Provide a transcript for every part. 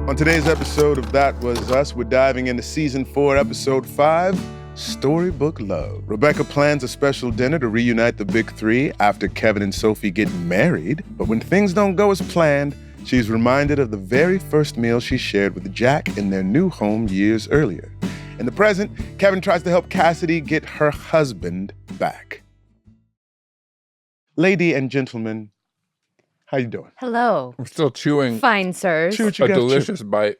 On today's episode of That Was Us, we're diving into Season 4, Episode 5, Storybook Love. Rebecca plans a special dinner to reunite the big three after Kevin and Sophie get married. But when things don't go as planned, she's reminded of the very first meal she shared with Jack in their new home years earlier. In the present, Kevin tries to help Cassidy get her husband back. Lady and gentlemen, how you doing? Hello. I'm still chewing Fine, sirs. Chew what you a got, delicious chew. bite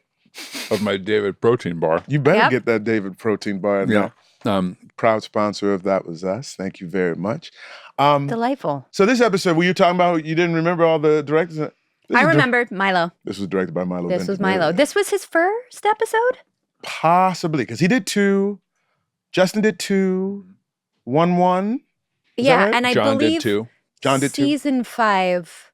of my David protein bar. You better Yep. get that David protein bar in Yeah. there. Proud sponsor of That Was Us. Thank you very much. Delightful. So this episode, were you talking about you didn't remember all the directors? I remembered Milo. This was directed by Milo. This was Ventimiglia. Milo. This was his first episode? Possibly, because he did 2. Justin did 2. 1-1. Is that Yeah, right? and I John believe did too. John did 2. season 5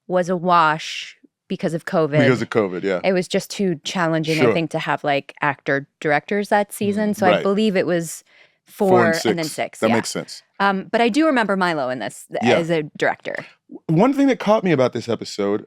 was a wash because of COVID. Because of COVID, yeah. It was just too challenging, Sure. I think, to have like actor-directors that season. So I Right. believe it was 4 4 and 6. and then 6. That yeah. makes sense. But I do remember Milo in this Yeah. as a director. One thing that caught me about this episode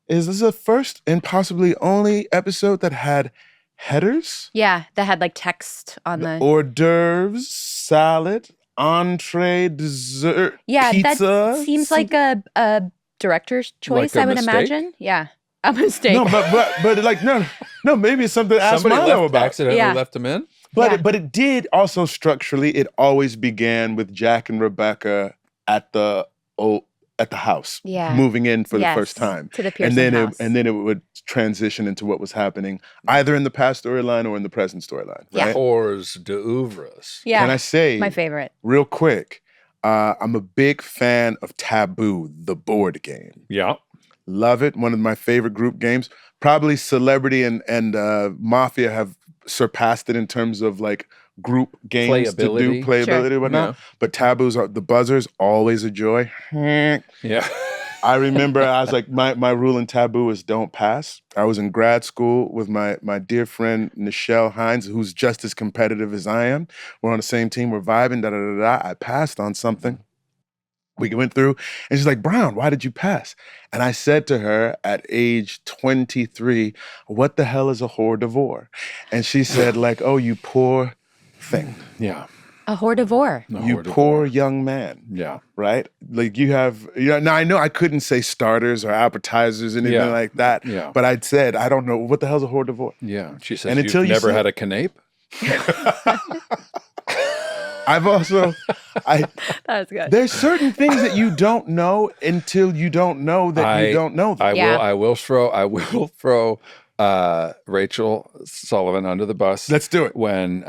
is this is the first and possibly only episode that had headers, Yeah, that had like text on the... hors d'oeuvres, salad, entree, dessert, Yeah, pizza. that seems like a director's choice, Like a I would mistake? imagine. Yeah, a mistake. No, but like no, maybe it's something to ask Somebody Milo left, about. accidentally Yeah. left him in. But Yeah. it did also structurally. It always began with Jack and Rebecca at the house, Yeah. moving in for Yes, the first time, to the Pearsons and then house. it would transition into what was happening either in the past storyline or in the present storyline. Yeah. Right? Hors d'oeuvres. Yeah, Can I say my favorite. real quick? I'm a big fan of Taboo, the board game. Yeah. Love it. One of my favorite group games. Probably Celebrity and Mafia have surpassed it in terms of like group games to do Playability. playability Sure. and whatnot. Yeah. But Taboos are the buzzers, always a joy. Yeah. I remember I was like, my rule in Taboo is don't pass. I was in grad school with my dear friend Nichelle Hines, who's just as competitive as I am. We're on the same team. We're vibing. I passed on something. We went through, and she's like, Brown, why did you pass? And I said to her at age 23, what the hell is a hors d'oeuvre? And she said, like, oh, you poor thing. Yeah. A hors d'oeuvre. No, You hors d'oeuvre. poor young man. Yeah. Right? Like now I know I couldn't say starters or appetizers, anything Yeah. like that. Yeah. But I'd said, I don't know, what the hell's a hors d'oeuvre? Yeah. She says, And until you've you never said- had a canape? I've also, That was good. there's certain things that you don't know until you don't know that you don't know them. Yeah. I will throw Rachel Sullivan under the bus. Let's do it. When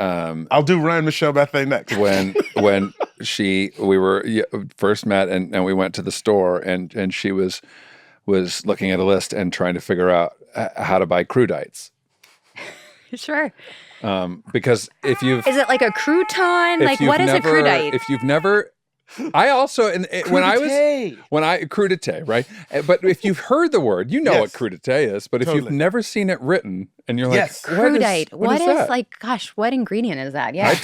I'll do Ryan Michelle Bethany next. when we were first met and we went to the store and she was looking at a list and trying to figure out how to buy crudites. Sure. Because if you've Is it like a crouton? if Like, you've what is a never- crudite? If you've never, I also when I crudite, right? But if you've heard the word, you know Yes. what crudite is. But if you've Totally. never seen it written, and you're like, Yes. Crudite. what is that? like, gosh, what ingredient is that? Yeah. I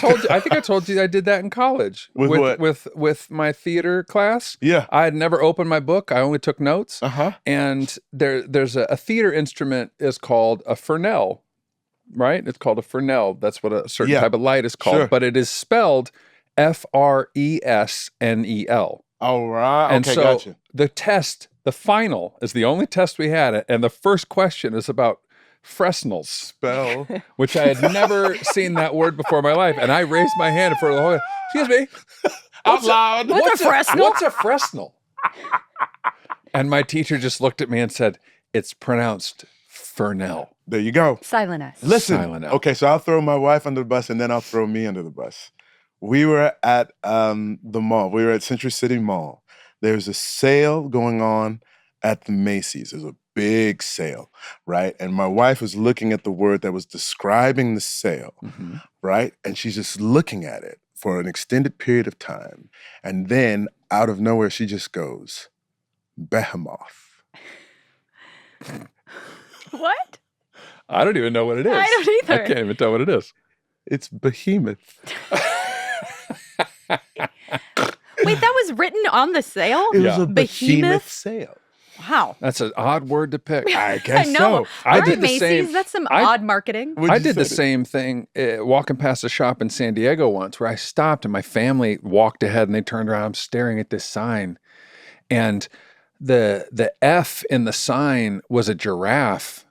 think I told you I did that in college With what? with my theater class. Yeah. I had never opened my book. I only took notes. Uh-huh. And there's a theater instrument is called a Fresnel, right? It's called a Fresnel. That's what a certain Yeah. type of light is called. Sure. But it is spelled Fresnel. All right. And Okay, so gotcha. the test, the final, is the only test we had. And the first question is about Fresnels, Spell. which I had never seen that word before in my life. And I raised my hand for the whole, excuse me. Out loud. What's a Fresnel? What's a Fresnel? And my teacher just looked at me and said, it's pronounced Fernell. There you go. Silent S. Listen. Silent L. Okay, so I'll throw my wife under the bus and then I'll throw me under the bus. We were at the mall. We were at Century City Mall. There's a sale going on at the Macy's. There's a big sale, right? And my wife was looking at the word that was describing the sale, right? And she's just looking at it for an extended period of time. And then out of nowhere, she just goes, Behemoth. What? I don't even know what it is. I don't either. I can't even tell what it is. It's Behemoth. Wait, that was written on the sail? It was Yeah. a behemoth Behemoth? sale. Wow. That's an odd word to pick. I guess I know. so. All I right, did the Macy's, same- that's some I- odd marketing. Would I you did the say that? same thing walking past a shop in San Diego once where I stopped and my family walked ahead and they turned around. I'm staring at this sign. And the F in the sign was a giraffe,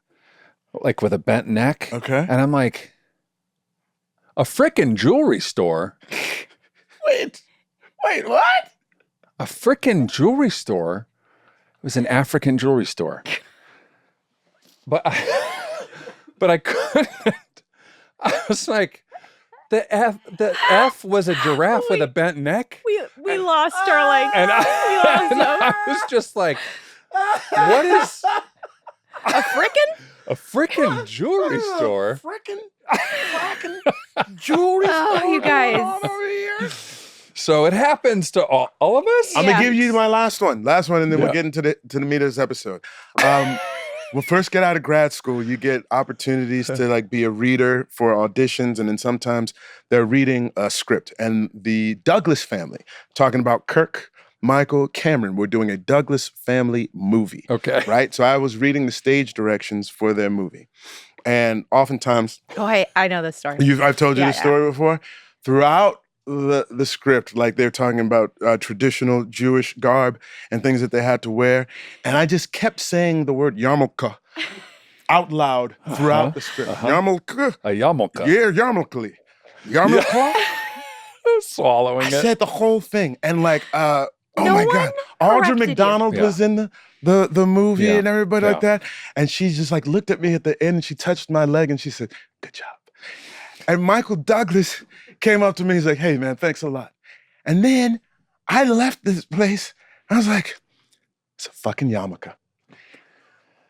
like with a bent neck. Okay. And I'm like, a frickin' jewelry store? Wait, what? A frickin' jewelry store? It was an African jewelry store. But I couldn't. I was like, the F was a giraffe with a bent neck. We lost Sterling. And I was just like, what is A frickin'? a frickin' jewelry store? Frickin' jewelry Oh, store you guys. going on over here. So it happens to all of us? I'm Yeah. gonna give you my last one, and then we'll Yeah. get into the meat of this episode. We'll first get out of grad school. You get opportunities to like be a reader for auditions, and then sometimes they're reading a script. And the Douglas family, talking about Kirk, Michael, Cameron, we're doing a Douglas family movie. Okay. Right? So I was reading the stage directions for their movie. And oftentimes, Oh, I know this story. I've told you Yeah, this story before. Throughout the script, like they're talking about traditional Jewish garb and things that they had to wear, and I just kept saying the word yarmulke out loud throughout the script. Yarmulke, A yarmulke. yeah, yarmulke, yarmulke. Swallowing I it. said the whole thing, and like, oh No my one God, Audra corrected you. McDonald Yeah. was in the movie Yeah. and everybody like Yeah. that, and she just like looked at me at the end, and she touched my leg, and she said, "Good job." And Michael Douglas came up to me. He's like, "Hey, man, thanks a lot." And then I left this place. I was like, "It's a fucking yarmulke."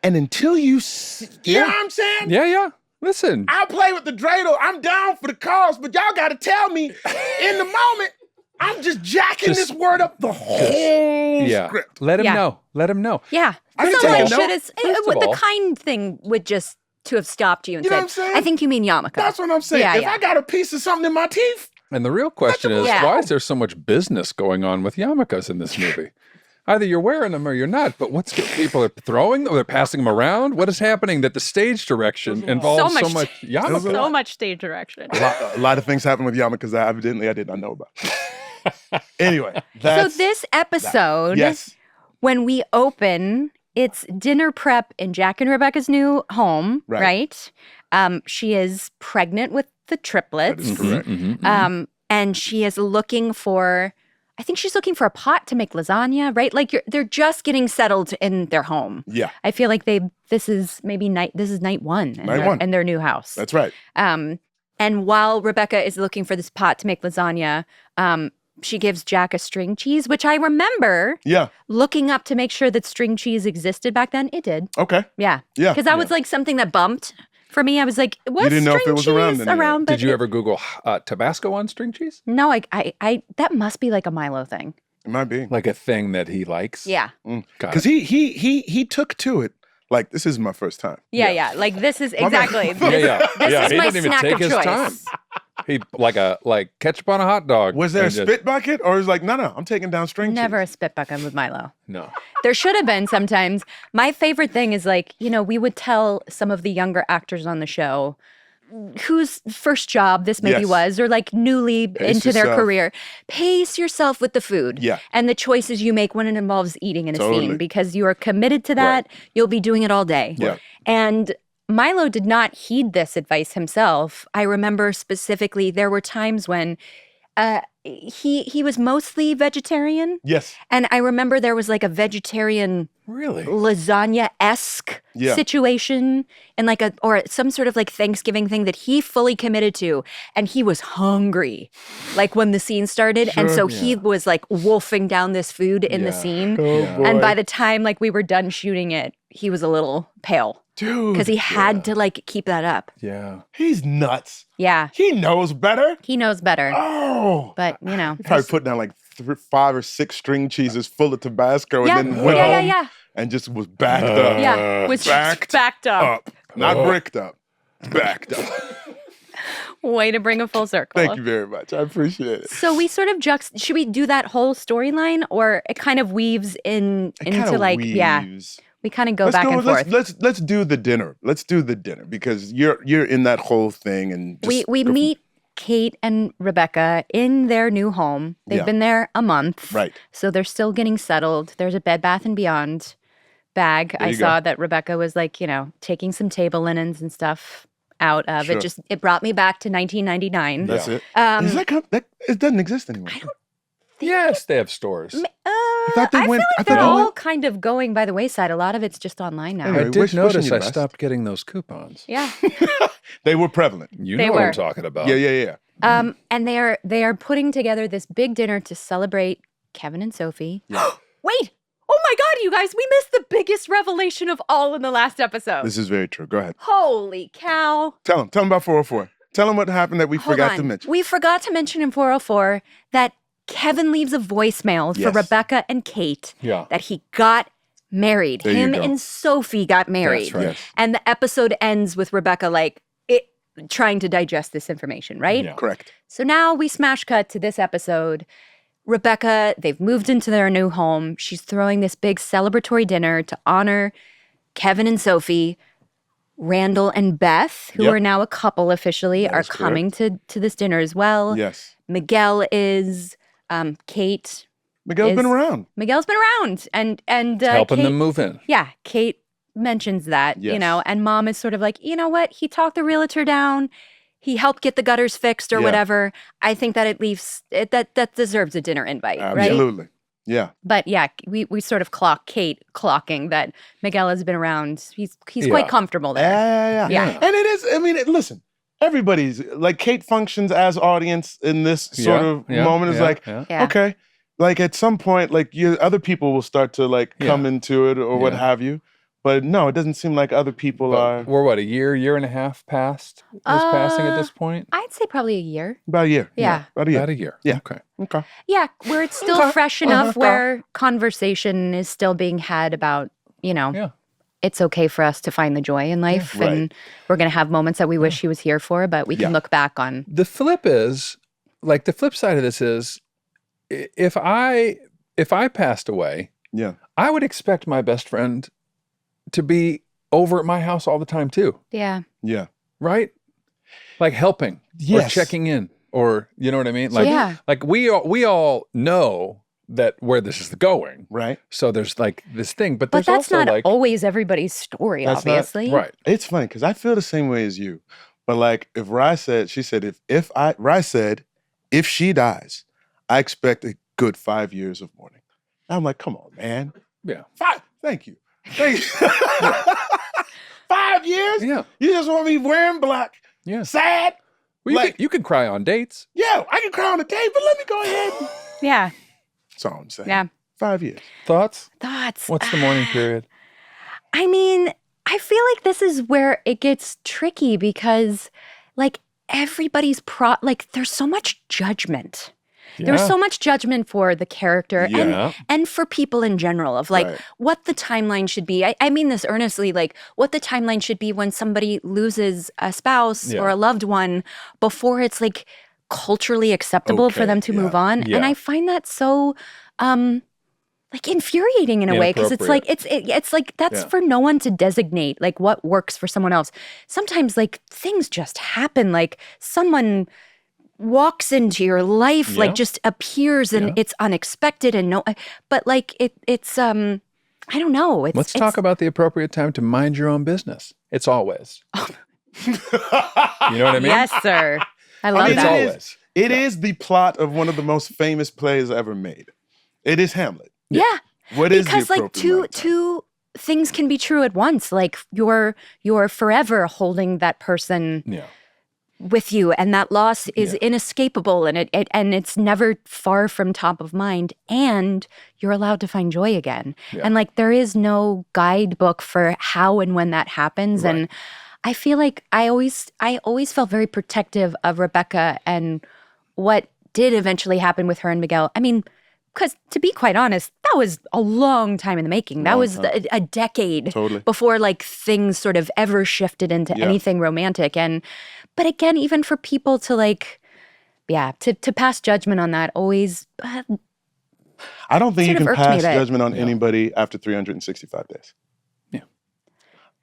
And until you know what I'm saying? Yeah. Listen. I'll play with the dreidel. I'm down for the cause, but y'all got to tell me in the moment. I'm just jacking Just- this word up the whole Yeah. script. Let him Yeah. know. Let him know. Yeah. I can So take like, a note. should have, First of the all- kind thing would just to have stopped you and You know said, what I'm saying? I think you mean yarmulke. That's what I'm saying. Yeah, if yeah. I got a piece of something in my teeth, And the real question is, Yeah. why is there so much business going on with yarmulkes in this movie? Either you're wearing them or you're not, but people are throwing them, or they're passing them around? What is happening that the stage direction involves so much- much yarmulke? So much stage direction. a lot of things happen with yarmulkes that evidently I did not know about. Anyway, So that's this episode, yes. when we open, it's dinner prep in Jack and Rebecca's new home, Right. right? She is pregnant with the triplets. That is correct. And she is looking for, I think she's looking for a pot to make lasagna, right? Like they're just getting settled in their home. Yeah, I feel like this is night one in, Night one. in their new house. that's right. And while Rebecca is looking for this pot to make lasagna, she gives Jack a string cheese, which I remember Yeah. looking up to make sure that string cheese existed back then. It did. Okay. Yeah. Yeah. Because that was like something that bumped for me. I was like, was didn't know if string it was cheese around then, yeah. around? But Did you ever Google Tabasco on string cheese? No, I that must be like a Milo thing. It might be. Like a thing that he likes? Yeah. Got Because it. he took to it like this is my first time. Yeah. Like this is exactly. Yeah. This is He my didn't even snack take of his choice. time. He like ketchup on a hot dog. Was there a and just- spit bucket, or is like no, I'm taking down string Never cheese? a spit bucket with Milo. No. There should have been sometimes. My favorite thing is like, we would tell some of the younger actors on the show whose first job this maybe Yes. was, or like newly into their yourself. career. Pace yourself with the food Yeah. and the choices you make when it involves eating in a Totally. scene, because you are committed to that. You'll be doing it all day. Yeah. And Milo did not heed this advice himself. I remember specifically there were times when he was mostly vegetarian. Yes. And I remember there was like a vegetarian Really? lasagna-esque Yeah. situation and like or some sort of like Thanksgiving thing that he fully committed to. And he was hungry like when the scene started. And so he was like wolfing down this food in the scene. And by the time like we were done shooting it, he was a little pale Dude. because he had to like keep that up. Yeah. He's nuts. Yeah, He knows better. he knows better. Oh. But Probably put down like 5 or 6 string cheeses full of Tabasco yeah, and then went home yeah. and just was backed up. Yeah, was backed backed up. Not bricked up. Backed up. Way to bring a full circle. Thank you very much. I appreciate it. So we sort of should we do that whole storyline, or it kind of weaves into like weaves. we kind of go back and forth. Let's do the dinner. Let's do the dinner because you're in that whole thing, and we meet Kate and Rebecca in their new home. They've been there a month, right? So they're still getting settled. There's a Bed Bath & Beyond bag. I saw that Rebecca was like, taking some table linens and stuff out of Sure. it brought me back to 1999. That's it. Is that it doesn't exist anymore? I don't Yes, they have stores. thought they I went- feel I like they're thought they all went- kind of going by the wayside. A lot of it's just online now. Anyway, I did wishing notice you I rest. stopped getting those coupons. Yeah. They were prevalent. You They know what were. I'm talking about. Yeah. And they are putting together this big dinner to celebrate Kevin and Sophie. Yeah. Wait! Oh my God, you guys! We missed the biggest revelation of all in the last episode. This is very true. Go ahead. Holy cow! Tell them about 404. Tell them what happened that we Hold forgot on. to mention. We forgot to mention in 404 that Kevin leaves a voicemail for Yes. Rebecca and Kate Yeah. that he got married. There you Him go. and Sophie got married. That's right. Yes. And the episode ends with Rebecca trying to digest this information, right? Yeah. Correct. So now we smash cut to this episode. Rebecca, they've moved into their new home. She's throwing this big celebratory dinner to honor Kevin and Sophie. Randall and Beth, who Yep. are now a couple officially, That are is coming to this dinner as well. Yes. Miguel is, Kate. Miguel's been around. Miguel's been around, and Helping Kate, them move in. Yeah, Kate mentions that, Yes. and Mom is sort of like, you know what? He talked the realtor down. He helped get the gutters fixed or Yeah. whatever. I think that it leaves that deserves a dinner invite, right? Absolutely. Yeah. But yeah, we sort of Kate clocking that Miguel has been around. He's Yeah. quite comfortable there. Yeah. Yeah. And it is, I mean, listen, everybody's like Kate functions as audience in this sort of moment. Is like, Yeah. okay, like at some point, like other people will start to like come into it or what Yeah. have you. But no, it doesn't seem like other people are. We're what, a year and a half past his passing at this point? I'd say probably a year. About a year. Yeah. About a year. About a year. Yeah. Okay. Okay. Yeah, where it's still Okay. fresh enough Okay. where conversation is still being had about, Yeah. it's okay for us to find the joy in life. Right. And we're going to have moments that we wish he was here for, but we can Yeah. look back on. The flip is, like, the flip side of this is, if I passed away, Yeah. I would expect my best friend to be over at my house all the time too, Yeah. Yeah. right? Like helping or Yes. checking in, or you know what I mean? Like, Yeah. like we all know that where this is going. Right. So there's like this thing, but But there's that's also not like always everybody's story, That's not- obviously. right. It's funny because I feel the same way as you. But like if Rye said, she said, Rye said, if she dies, I expect a good 5 years of mourning. I'm like, come on, man. Yeah. 5. Thank you. Thank you. 5 years? Yeah. You just want me wearing black, Yeah. sad? Well, you, Like- can, you can cry on dates. Yeah, I can cry on a date, but let me go ahead. Yeah. That's all I'm saying. Yeah. 5 years. Thoughts? Thoughts. What's the mourning period? I mean, I feel like this is where it gets tricky because, like, everybody's there's so much judgment. There's Yeah. so much judgment for the character Yeah. and for people in general of like Right. what the timeline should be. I mean this earnestly, like what the timeline should be when somebody loses a spouse Yeah. or a loved one before it's like culturally acceptable for Okay, them to move yeah. on. Yeah. And I find that so like infuriating in a way because it's like it's like that's Yeah. for no one to designate like what works for someone else. Sometimes like things just happen, like someone walks into your life, Yeah. like just appears and Yeah. it's unexpected and but like it's I don't know. Let's talk about the appropriate time to mind your own business. It's always. You know what I mean? Yes, sir. I love It's that. always. It is the plot of one of the most famous plays ever made. It is Hamlet. Yeah. What is Because the like appropriate amount of time? two things can be true at once. Like you're forever holding that person Yeah. with you, and that loss is Yeah. inescapable, and it's never far from top of mind, and you're allowed to find joy again. Yeah. And like there is no guidebook for how and when that happens. Right. And I feel like I always felt very protective of Rebecca and what did eventually happen with her and Miguel. I mean, because to be quite honest, that was a long time in the making. That was a decade before like things sort of ever shifted into anything romantic. But again, even for people to like, to pass judgment on that always. I don't think you can pass judgment on anybody after 365 days. Yeah.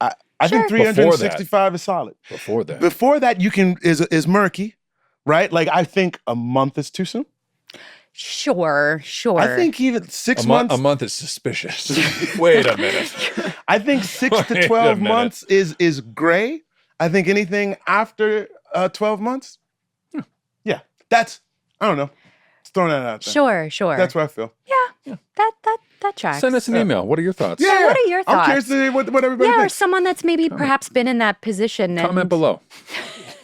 I think 365 is solid. Before that, you can is murky, right? Like I think a month is too soon. Sure. I think even 6 months. A month is suspicious. Wait a minute. I think 6 to 12 months is gray. I think anything after 12 months, yeah, that's, I don't know. Just throwing that out there. Sure. That's what I feel. Yeah. That tracks. Send us an email. What are your thoughts? Yeah, what are your thoughts? I'm curious to hear what everybody thinks. Or someone that's maybe perhaps been in that position. Comment below.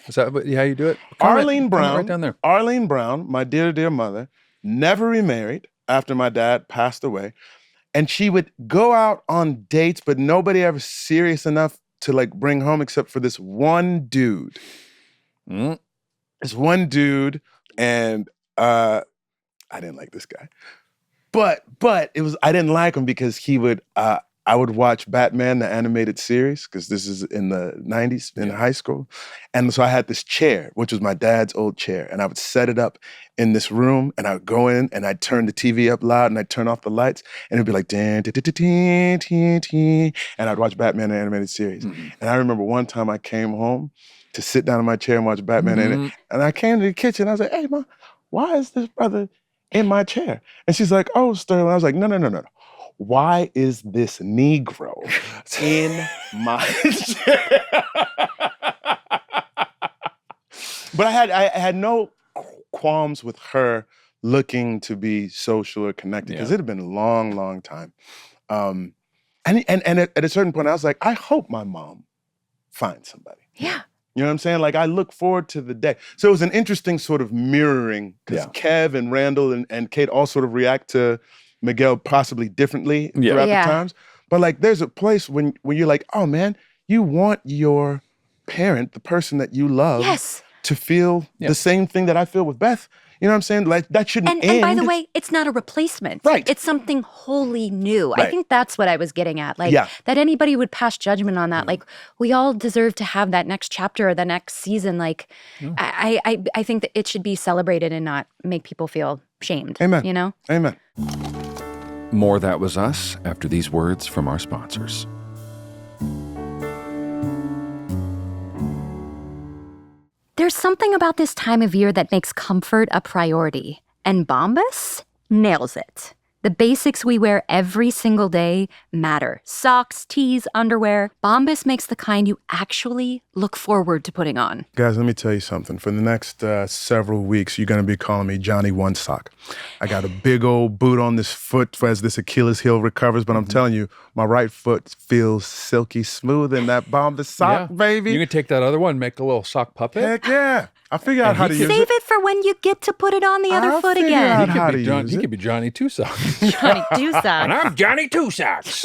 Is that how you do it? Arlene Brown. Right down there. Arlene Brown, my dear, dear mother, never remarried after my dad passed away. And she would go out on dates, but nobody ever serious enough to like bring home except for this one dude. This one dude, and I didn't like this guy. But it was, I didn't like him because he would, I would watch Batman, the animated series, because this is in the 90s in high school. And so I had this chair, which was my dad's old chair. And I would set it up in this room and I would go in and I'd turn the TV up loud and I'd turn off the lights and it'd be like, and I'd watch Batman, the animated series. And I remember one time I came home to sit down in my chair and watch Batman. And I came to the kitchen. I was like, hey, Ma, why is this brother in my chair? And she's like, oh, Sterling. I was like, no. Why is this Negro in my chair? But I had no qualms with her looking to be social or connected because it had been a long, long time. And at a certain point, I was like, I hope my mom finds somebody. Yeah. You know what I'm saying? Like, I look forward to the day. So it was an interesting sort of mirroring because Kev and Randall and Kate all sort of react to Miguel possibly differently throughout the times. But like, there's a place when you're like, oh man, you want your parent, the person that you love, to feel the same thing that I feel with Beth. You know what I'm saying? Like, that shouldn't end. And by the way, it's not a replacement. Right. It's something wholly new. Right. I think that's what I was getting at. Like, that anybody would pass judgment on that. Like, we all deserve to have that next chapter or the next season. Like, I think that it should be celebrated and not make people feel shamed. Amen. You know? Amen. More That Was Us after these words from our sponsors. There's something about this time of year that makes comfort a priority, and Bombas nails it. The basics we wear every single day matter. Socks, tees, underwear. Bombas makes the kind you actually look forward to putting on. Guys, let me tell you something. For the next several weeks, you're going to be calling me Johnny One Sock. I got a big old boot on this foot as this Achilles heel recovers, but I'm telling you, my right foot feels silky smooth in that Bombas sock, baby. You can take that other one, make a little sock puppet. Heck yeah. I figured out how to use it. Save it for when you get to put it on the other foot again. He could be Johnny Two Socks. Johnny Two Socks. And I'm Johnny Two Socks.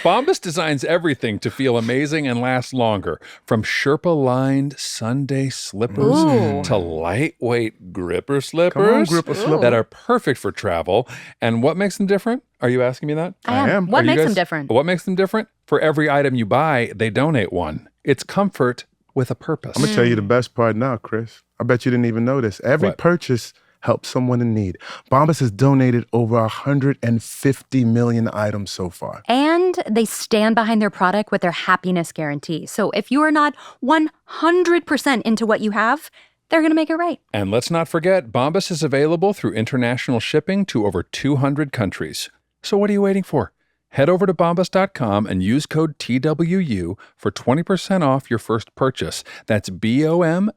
Bombas designs everything to feel amazing and last longer. From Sherpa-lined Sunday slippers to lightweight gripper slippers that are perfect for travel. And what makes them different? Are you asking me that? I am. What makes them different? What makes them different? For every item you buy, they donate one. It's comfort with a purpose. I'm going to tell you the best part now, Chris. I bet you didn't even know this. Every purchase helps someone in need. Bombas has donated over 150 million items so far. And they stand behind their product with their happiness guarantee. So if you are not 100% into what you have, they're going to make it right. And let's not forget, Bombas is available through international shipping to over 200 countries. So what are you waiting for? Head over to bombas.com and use code TWU for 20% off your first purchase. That's BOMBAS.com,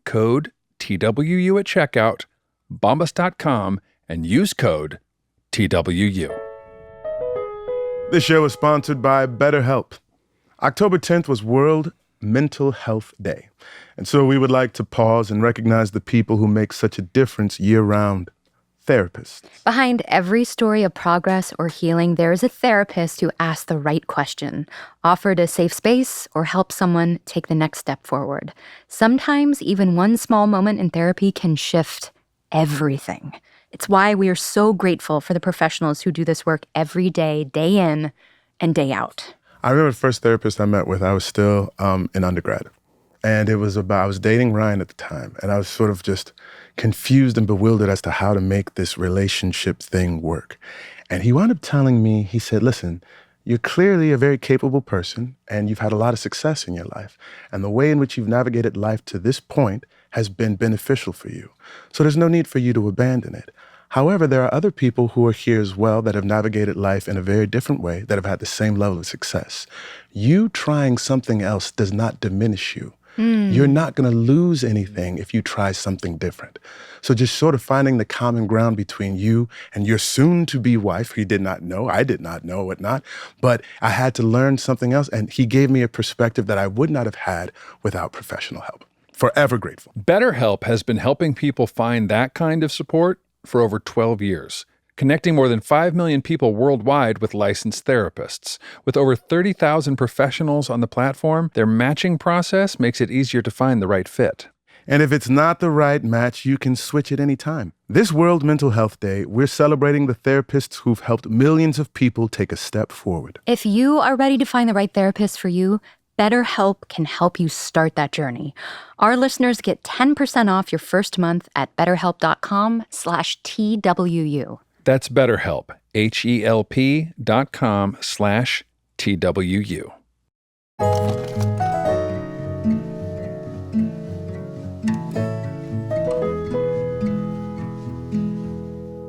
code TWU at checkout, bombas.com, and use code TWU. This show is sponsored by BetterHelp. October 10th was World Mental Health Day. And so we would like to pause and recognize the people who make such a difference year-round. Therapists. Behind every story of progress or healing, there is a therapist who asks the right question, offered a safe space, or helps someone take the next step forward. Sometimes even one small moment in therapy can shift everything. It's why we are so grateful for the professionals who do this work every day, day in and day out. I remember the first therapist I met with, I was still in undergrad. And I was dating Ryan at the time, and I was sort of just confused and bewildered as to how to make this relationship thing work. And he wound up telling me, he said, listen, you're clearly a very capable person, and you've had a lot of success in your life. And the way in which you've navigated life to this point has been beneficial for you. So there's no need for you to abandon it. However, there are other people who are here as well that have navigated life in a very different way, that have had the same level of success. You trying something else does not diminish you. You're not going to lose anything if you try something different. So just sort of finding the common ground between you and your soon-to-be wife, who did not know, I did not know, whatnot, but I had to learn something else, and he gave me a perspective that I would not have had without professional help. Forever grateful. BetterHelp has been helping people find that kind of support for over 12 years, connecting more than 5 million people worldwide with licensed therapists. With over 30,000 professionals on the platform, their matching process makes it easier to find the right fit. And if it's not the right match, you can switch at any time. This World Mental Health Day, we're celebrating the therapists who've helped millions of people take a step forward. If you are ready to find the right therapist for you, BetterHelp can help you start that journey. Our listeners get 10% off your first month at betterhelp.com/TWU. That's BetterHelp, HELP.com/TWU.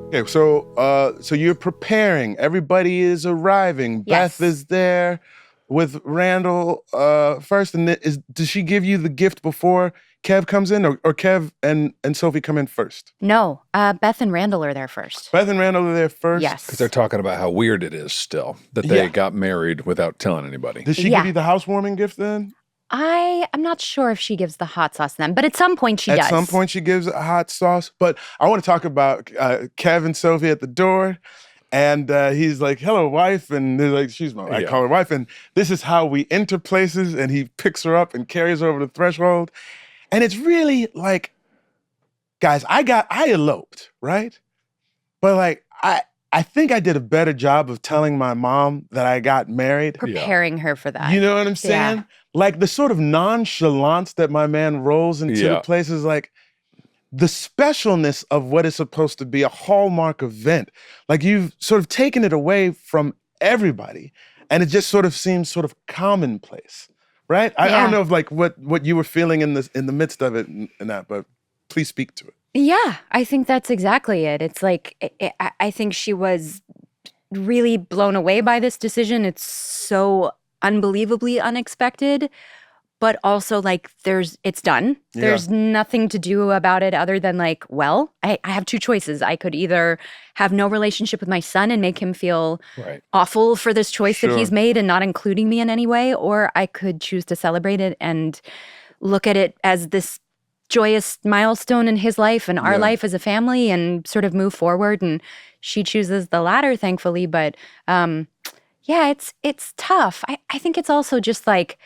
Okay, so you're preparing. Everybody is arriving. Yes. Beth is there with Randall first. And does she give you the gift before Kev comes in, or Kev and Sophie come in first? No, Beth and Randall are there first. Beth and Randall are there first? Yes. Because they're talking about how weird it is still that they got married without telling anybody. Did she give you the housewarming gift then? I'm not sure if she gives the hot sauce then, but at some point she does. At some point she gives a hot sauce. But I want to talk about Kev and Sophie at the door. And he's like, hello, wife. And they're like, I call her wife. And this is how we enter places. And he picks her up and carries her over the threshold. And it's really like, guys, I eloped, right? But like, I think I did a better job of telling my mom that I got married. Preparing her for that. You know what I'm saying? Yeah. Like the sort of nonchalance that my man rolls into the place is like the specialness of what is supposed to be a hallmark event. Like you've sort of taken it away from everybody, and it just sort of seems sort of commonplace, right? I don't know if like what you were feeling in the midst of it and that, but please speak to it. Yeah, I think that's exactly it. It's like, I think she was really blown away by this decision. It's so unbelievably unexpected, but also like it's done. There's nothing to do about it other than like, well, I have two choices. I could either have no relationship with my son and make him feel awful for this choice that he's made and not including me in any way, or I could choose to celebrate it and look at it as this joyous milestone in his life and our life as a family and sort of move forward. And she chooses the latter, thankfully. But it's tough. I think it's also just like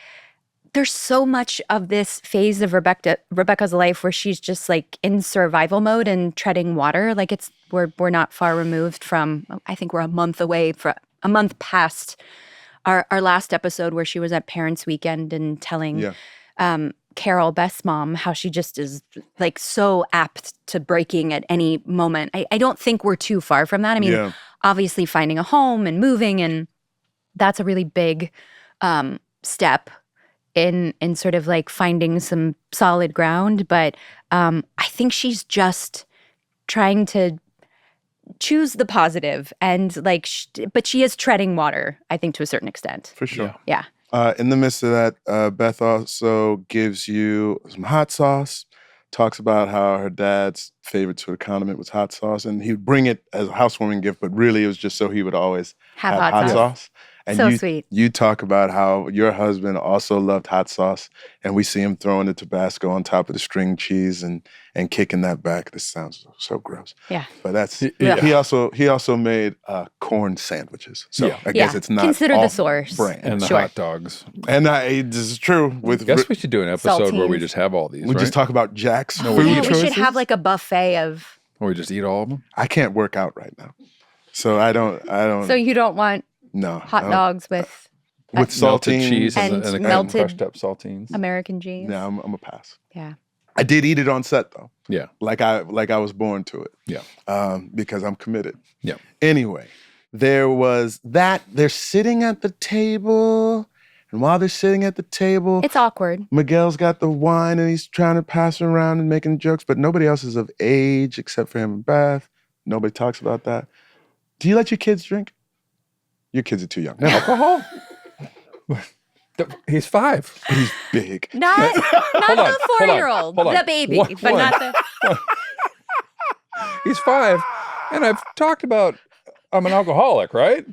there's so much of this phase of Rebecca's life where she's just like in survival mode and treading water. Like we're not far removed from, I think we're a month past our last episode where she was at Parents' Weekend and telling Carol, Beth's mom, how she just is like so apt to breaking at any moment. I don't think we're too far from that. I mean, obviously finding a home and moving, and that's a really big step in sort of like finding some solid ground. But I think she's just trying to choose the positive and like, but she is treading water, I think, to a certain extent. For sure. Yeah. In the midst of that, Beth also gives you some hot sauce, talks about how her dad's favorite sort of condiment was hot sauce, and he'd bring it as a housewarming gift, but really it was just so he would always have hot sauce. And so sweet. You talk about how your husband also loved hot sauce, and we see him throwing the Tabasco on top of the string cheese and kicking that back. This sounds so gross. Yeah. But that's he also made corn sandwiches. So I guess it's not consider the source brand. And the hot dogs. And this is true. I guess we should do an episode where we saltines. just have all these. We just talk about Jack's food we choices. should have like a buffet of Or we just eat all of them? I can't work out right now. So I don't. So you don't want No. hot dogs with With Melted saltines. cheese and and melted crushed up saltines. American cheese? No, I'm a pass. Yeah. I did eat it on set though. Yeah. Like I was born to it. Yeah. Because I'm committed. Yeah. Anyway, there was that. They're sitting at the table, and while they're sitting at the table, It's awkward. Miguel's got the wine and he's trying to pass it around and making jokes, but nobody else is of age except for him and Beth. Nobody talks about that. Do you let your kids drink? Your kids are too young. No. Alcohol? He's 5. He's big. Not the hold on, 4-year-old, hold on. the baby, What- but what? not the. He's 5. And I've talked about I'm an alcoholic, right?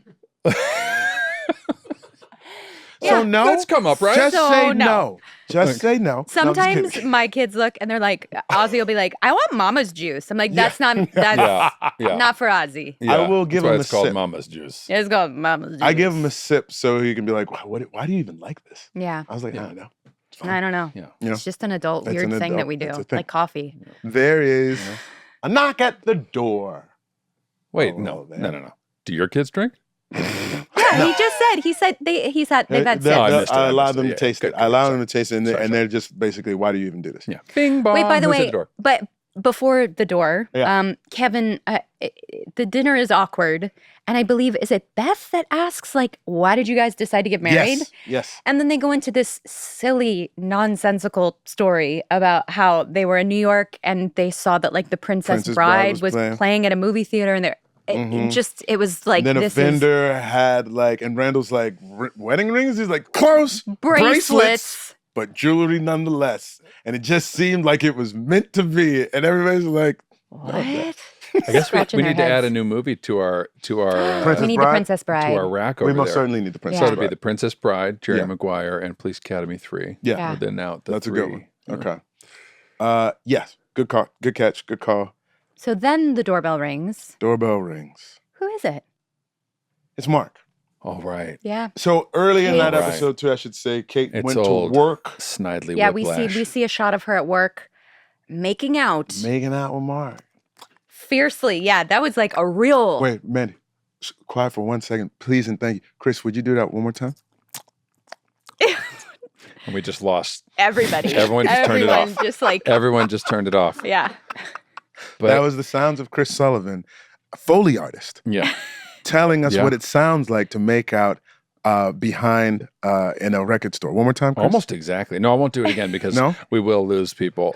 So no. That's come up, right? Just So say no. no. Just say no. No, I'm just Sometimes kidding. my kids look and they're like, Ozzy will be like, I want mama's juice. I'm like, that's not Yeah. not for Ozzy. Yeah. I will give That's why him it's a called sip. Mama's juice. It's called mama's juice. I give him a sip so he can be like, why do you even like this? Yeah. I was like, I don't know. It's fine. I don't know. Yeah. You know, It's just an adult It's weird an thing that adult- we do, it's a thing. like coffee. There is a knock at the door. Wait, Oh, no. man. No. Do your kids drink? Yeah, he just said. They've had I sips. missed it, I I allow missed them it. to Yeah, taste good, it. I allow sorry. them to taste it, and, Sorry, they're just basically, why do you even do this? Yeah. Bing bong. Wait, by the Who's at way, the door? but before the door, Yeah. Kevin, the dinner is awkward, and I believe is it Beth that asks like, "Why did you guys decide to get married?" Yes. And then they go into this silly, nonsensical story about how they were in New York and they saw that like the Princess Bride was playing at a movie theater, and it was like And then a this vendor had like, and Randall's like, wedding rings? He's like, close. bracelets. But jewelry nonetheless. And it just seemed like it was meant to be. And everybody's like, What? I guess we Scratching need to their add a heads. new movie to our Princess We need Bride? the Princess Bride. to our rack we over most there. certainly need the Princess So it'll be Bride. the Princess Bride, Jerry Yeah. Maguire, and Police Academy 3. Yeah. Yeah. Within out the That's 3. a good one. Okay. Yes. Good call. Good catch. Good call. So then the doorbell rings. Doorbell rings. Who is it? It's Mark. All right. Yeah. So early in that Right. episode too, I should say, Kate It's went old. to work Snidely Yeah, Whiplash. we see a shot of her at work making out making out with Mark. fiercely. Yeah, that was like a real Wait, Mandy, quiet for 1 second, please and thank you. Chris, would you do that one more time? And we just lost. everybody. Everyone just turned it Everyone off. just like Everyone just turned it off. yeah. But That was the sounds of Chris Sullivan, a Foley artist, yeah. telling us Yeah. what it sounds like to make out behind in a record store. One more time, Chris? Almost exactly. No, I won't do it again because No? we will lose people.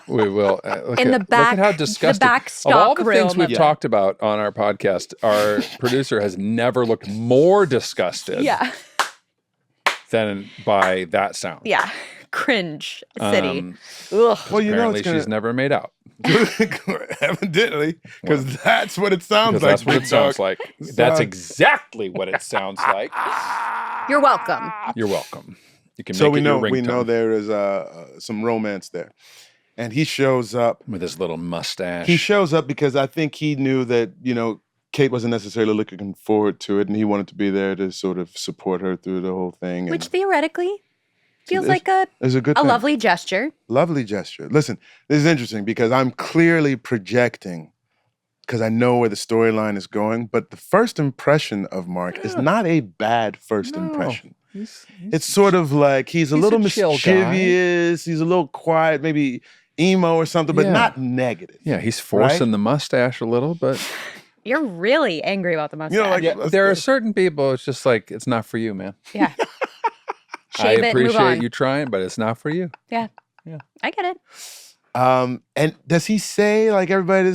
We will. Look In at, the back- look at how the disgusting. back of all stock the things room we've of- talked about on our podcast, our producer has never looked more disgusted Yeah. than by that sound. Yeah. Cringe city. Ugh. Well, you know Apparently, it's gonna- she's never made out. Evidently, because that's what it sounds Because like. that's what big it sounds dog. like. That's exactly what it sounds like. You're welcome. You're welcome. You can So make we it your know ringtone there is some romance there, and he shows up. with his little mustache. He shows up because I think he knew that Kate wasn't necessarily looking forward to it, and he wanted to be there to sort of support her through the whole thing. Which and theoretically feels it's- like a it's a good thing. lovely gesture. Lovely gesture. Listen, this is interesting because I'm clearly projecting because I know where the storyline is going, but the first impression of Mark is not a bad first impression. It's sort of like he's a little a chill guy. mischievous, he's a little quiet, maybe emo or something, but Yeah. not negative. Yeah, he's forcing Right? the mustache a little, but You're really angry about the mustache. like- yeah, let's there do are it. certain people. It's just like it's not for you, man. Yeah. I Shave it, move appreciate on. you trying, but it's not for you. Yeah. Yeah. I get it. And does he say like everybody?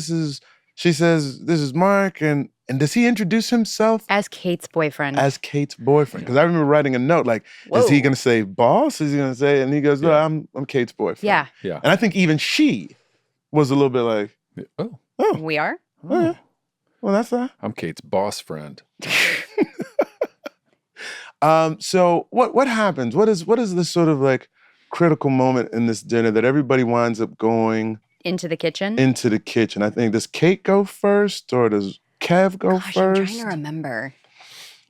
She says this is Mark, and does he introduce himself As Kate's boyfriend. as Kate's boyfriend? Because I remember writing a note like, is he Whoa. going to say boss? Is he going to say? And he goes, no, Yeah. I'm Kate's boyfriend. yeah. Yeah. And I think even she was a little bit like, Oh, We are. oh, yeah. Well, that's that. I'm Kate's boss friend. So what happens? What is this sort of like critical moment in this dinner that everybody winds up going Into the kitchen. into the kitchen? I think, does Kate go first or does Kev go Gosh, I'm first? trying to remember.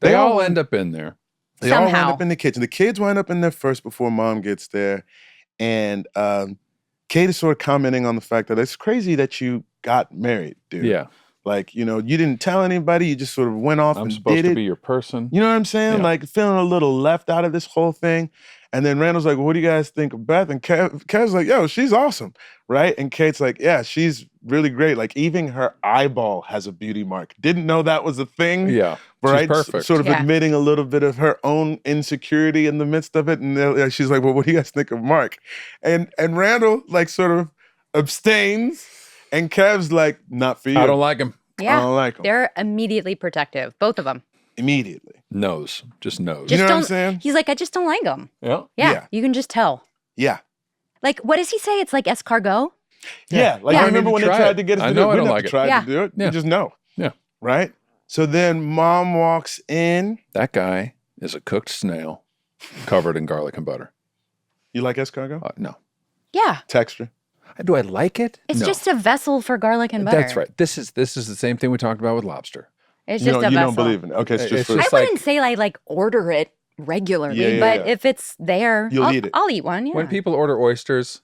They They all all- end up in there. They all wind Somehow. up in the kitchen. The kids wind up in there first before mom gets there. And Kate is sort of commenting on the fact that it's crazy that you got married, dude. Yeah. Like, you didn't tell anybody. You just sort of went off I'm and supposed did to it. be your person. You know what I'm saying? Yeah. Like feeling a little left out of this whole thing. And then Randall's like, well, what do you guys think of Beth? And Kev's like, yo, she's awesome, right? And Kate's like, yeah, she's really great. Like even her eyeball has a beauty mark. Didn't know that was a thing. Yeah, right? she's perfect. Sort of admitting a little bit of her own insecurity in the midst of it. And she's like, well, what do you guys think of Mark? And Randall like sort of abstains. And Kev's like, not for you. I don't like him. Yeah. I don't like him. They're immediately protective, both of them. Immediately. Just knows. You know what I'm saying? He's like, I just don't like him. Yeah. Yeah. You can just tell. Yeah. Like, what does he say? It's like escargot? Yeah. Like, Yeah. I remember when they tried to get us to do it. We didn't have to try to do it. Yeah. You just know. Yeah. Right? So then mom walks in. That guy is a cooked snail covered in garlic and butter. You like escargot? No. Yeah. Texture? Do I like it? It's No. just a vessel for garlic and butter. That's right. This is the same thing we talked about with lobster. It's just a vessel. You don't believe in it. Okay, it's just for... I wouldn't say I like order it regularly, but if it's there, You'll eat it. I'll eat one. Yeah. When people order oysters,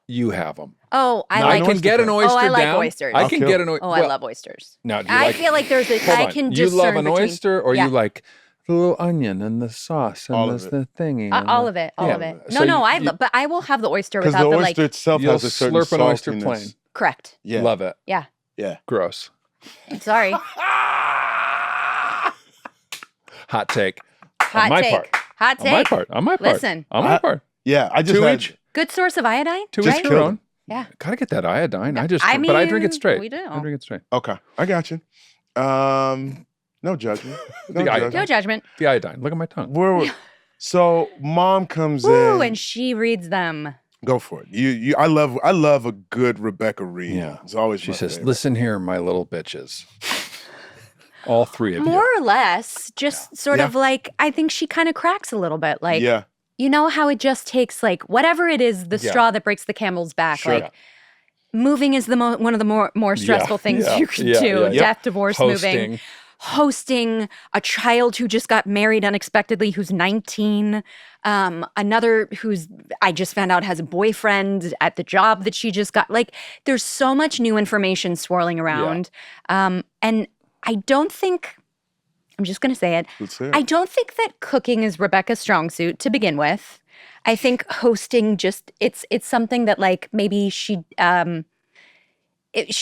you have them. Oh, I can get an oyster down. I like oysters. I can get an oyster. Oh, I love oysters. Now, do you I feel like there's a. Hold I on. can You discern love an between, oyster, or you like the little onion and the sauce and the thingy. all of it, all of it. So No, but I will have the oyster because without the the oyster itself you'll has a certain slurp an oyster saltiness. plain. Correct. Yeah. Love it. Yeah. Yeah. Gross. Sorry. Hot take. Hot on my take. part. Hot take. On my part. On my part. Listen. On my part. Yeah, I just 2 had... each. Good source of iodine. To Just each kill their them. own. Yeah. Gotta get that iodine. I but I drink it straight. we do. I drink it straight. Okay, I got you. No judgment. No The iodine. judgment. No judgment. The iodine. Look at my tongue. So mom comes Ooh, in. and she reads them. Go for it. I love a good Rebecca Reed. Yeah. It's always She my says, favorite. listen here, my little bitches. All three of More you. or less, just sort of like, I think she kind of cracks a little bit. Like, Yeah. you know how it just takes like whatever it is, the Yeah. straw that breaks the camel's back. Sure. Like moving is one of the more stressful things you can do. Death, divorce, moving. Hosting a child who just got married unexpectedly, who's 19. Another who's, I just found out, has a boyfriend at the job that she just got. Like, there's so much new information swirling around. And I don't think, I'm just going to say it. Let's say it. I don't think that cooking is Rebecca's strong suit to begin with. I think hosting just, it's something that like maybe she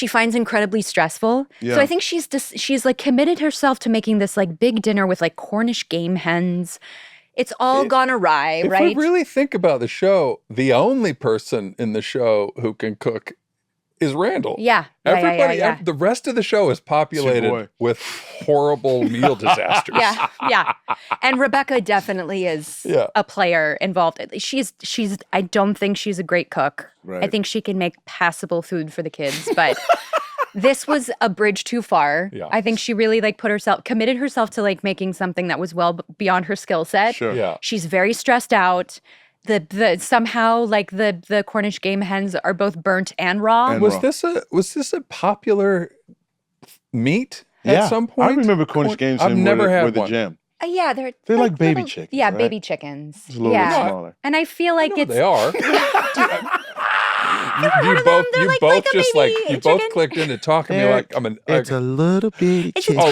finds incredibly stressful. Yeah. So I think she's like committed herself to making this like big dinner with like Cornish game hens. It's all gone awry, If right? we really think about the show, the only person in the show who can cook is Randall. Yeah. Everybody, Yeah. the rest of the show is populated with horrible meal disasters. Yeah. And Rebecca definitely is a player involved. She's I don't think she's a great cook. Right. I think she can make passable food for the kids, but this was a bridge too far. Yeah. I think she really like committed herself to like making something that was well beyond her skill set. Sure. Yeah. She's very stressed out. The somehow like the Cornish game hens are both burnt and raw. And Was this a popular meat at some point? I remember Cornish games. I've never had with one. the jam. Yeah, they're like baby little, chickens, Yeah, right? baby chickens. It's a little bit smaller. And I feel like it's They are. You both They're like a just baby like you chicken. both clicked into talking to me like I'm an. It's a little bitty It's a chicken.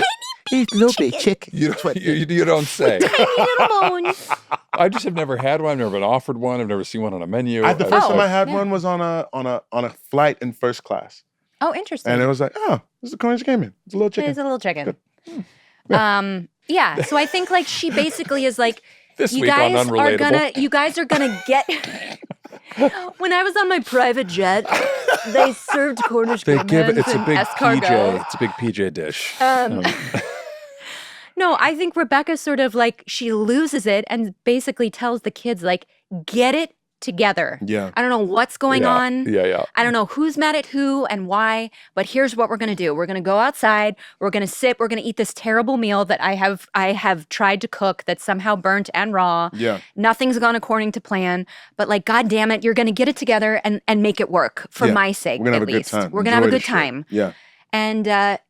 tiny It's a little bitty chicken. You don't say. little bones. I just have never had one. I've never been offered one. I've never seen one on a menu. The first time I had yeah. one was on a flight in first class, Oh, interesting. and it was like, oh, this is a Cornish game in. It's a little chicken. It is a little chicken. Yeah. So I think like she basically is like, This you week on guys Unrelatable. you guys are gonna get. When I was on my private jet, they served Cornish They game give it. hens It's a and big escargot. PJ. It's a big PJ dish. No, I think Rebecca sort of like she loses it and basically tells the kids like, get it together. Yeah. I don't know what's going on. Yeah. I don't know who's mad at who and why, but here's what we're going to do. We're going to go outside. We're going to sit. We're going to eat this terrible meal that I have tried to cook that's somehow burnt and raw. Yeah. Nothing's gone according to plan, but like, God damn it, you're going to get it together and make it work for Yeah. my sake, We're gonna at have a good least. time. We're going to have a Enjoy the good show. time. Yeah. And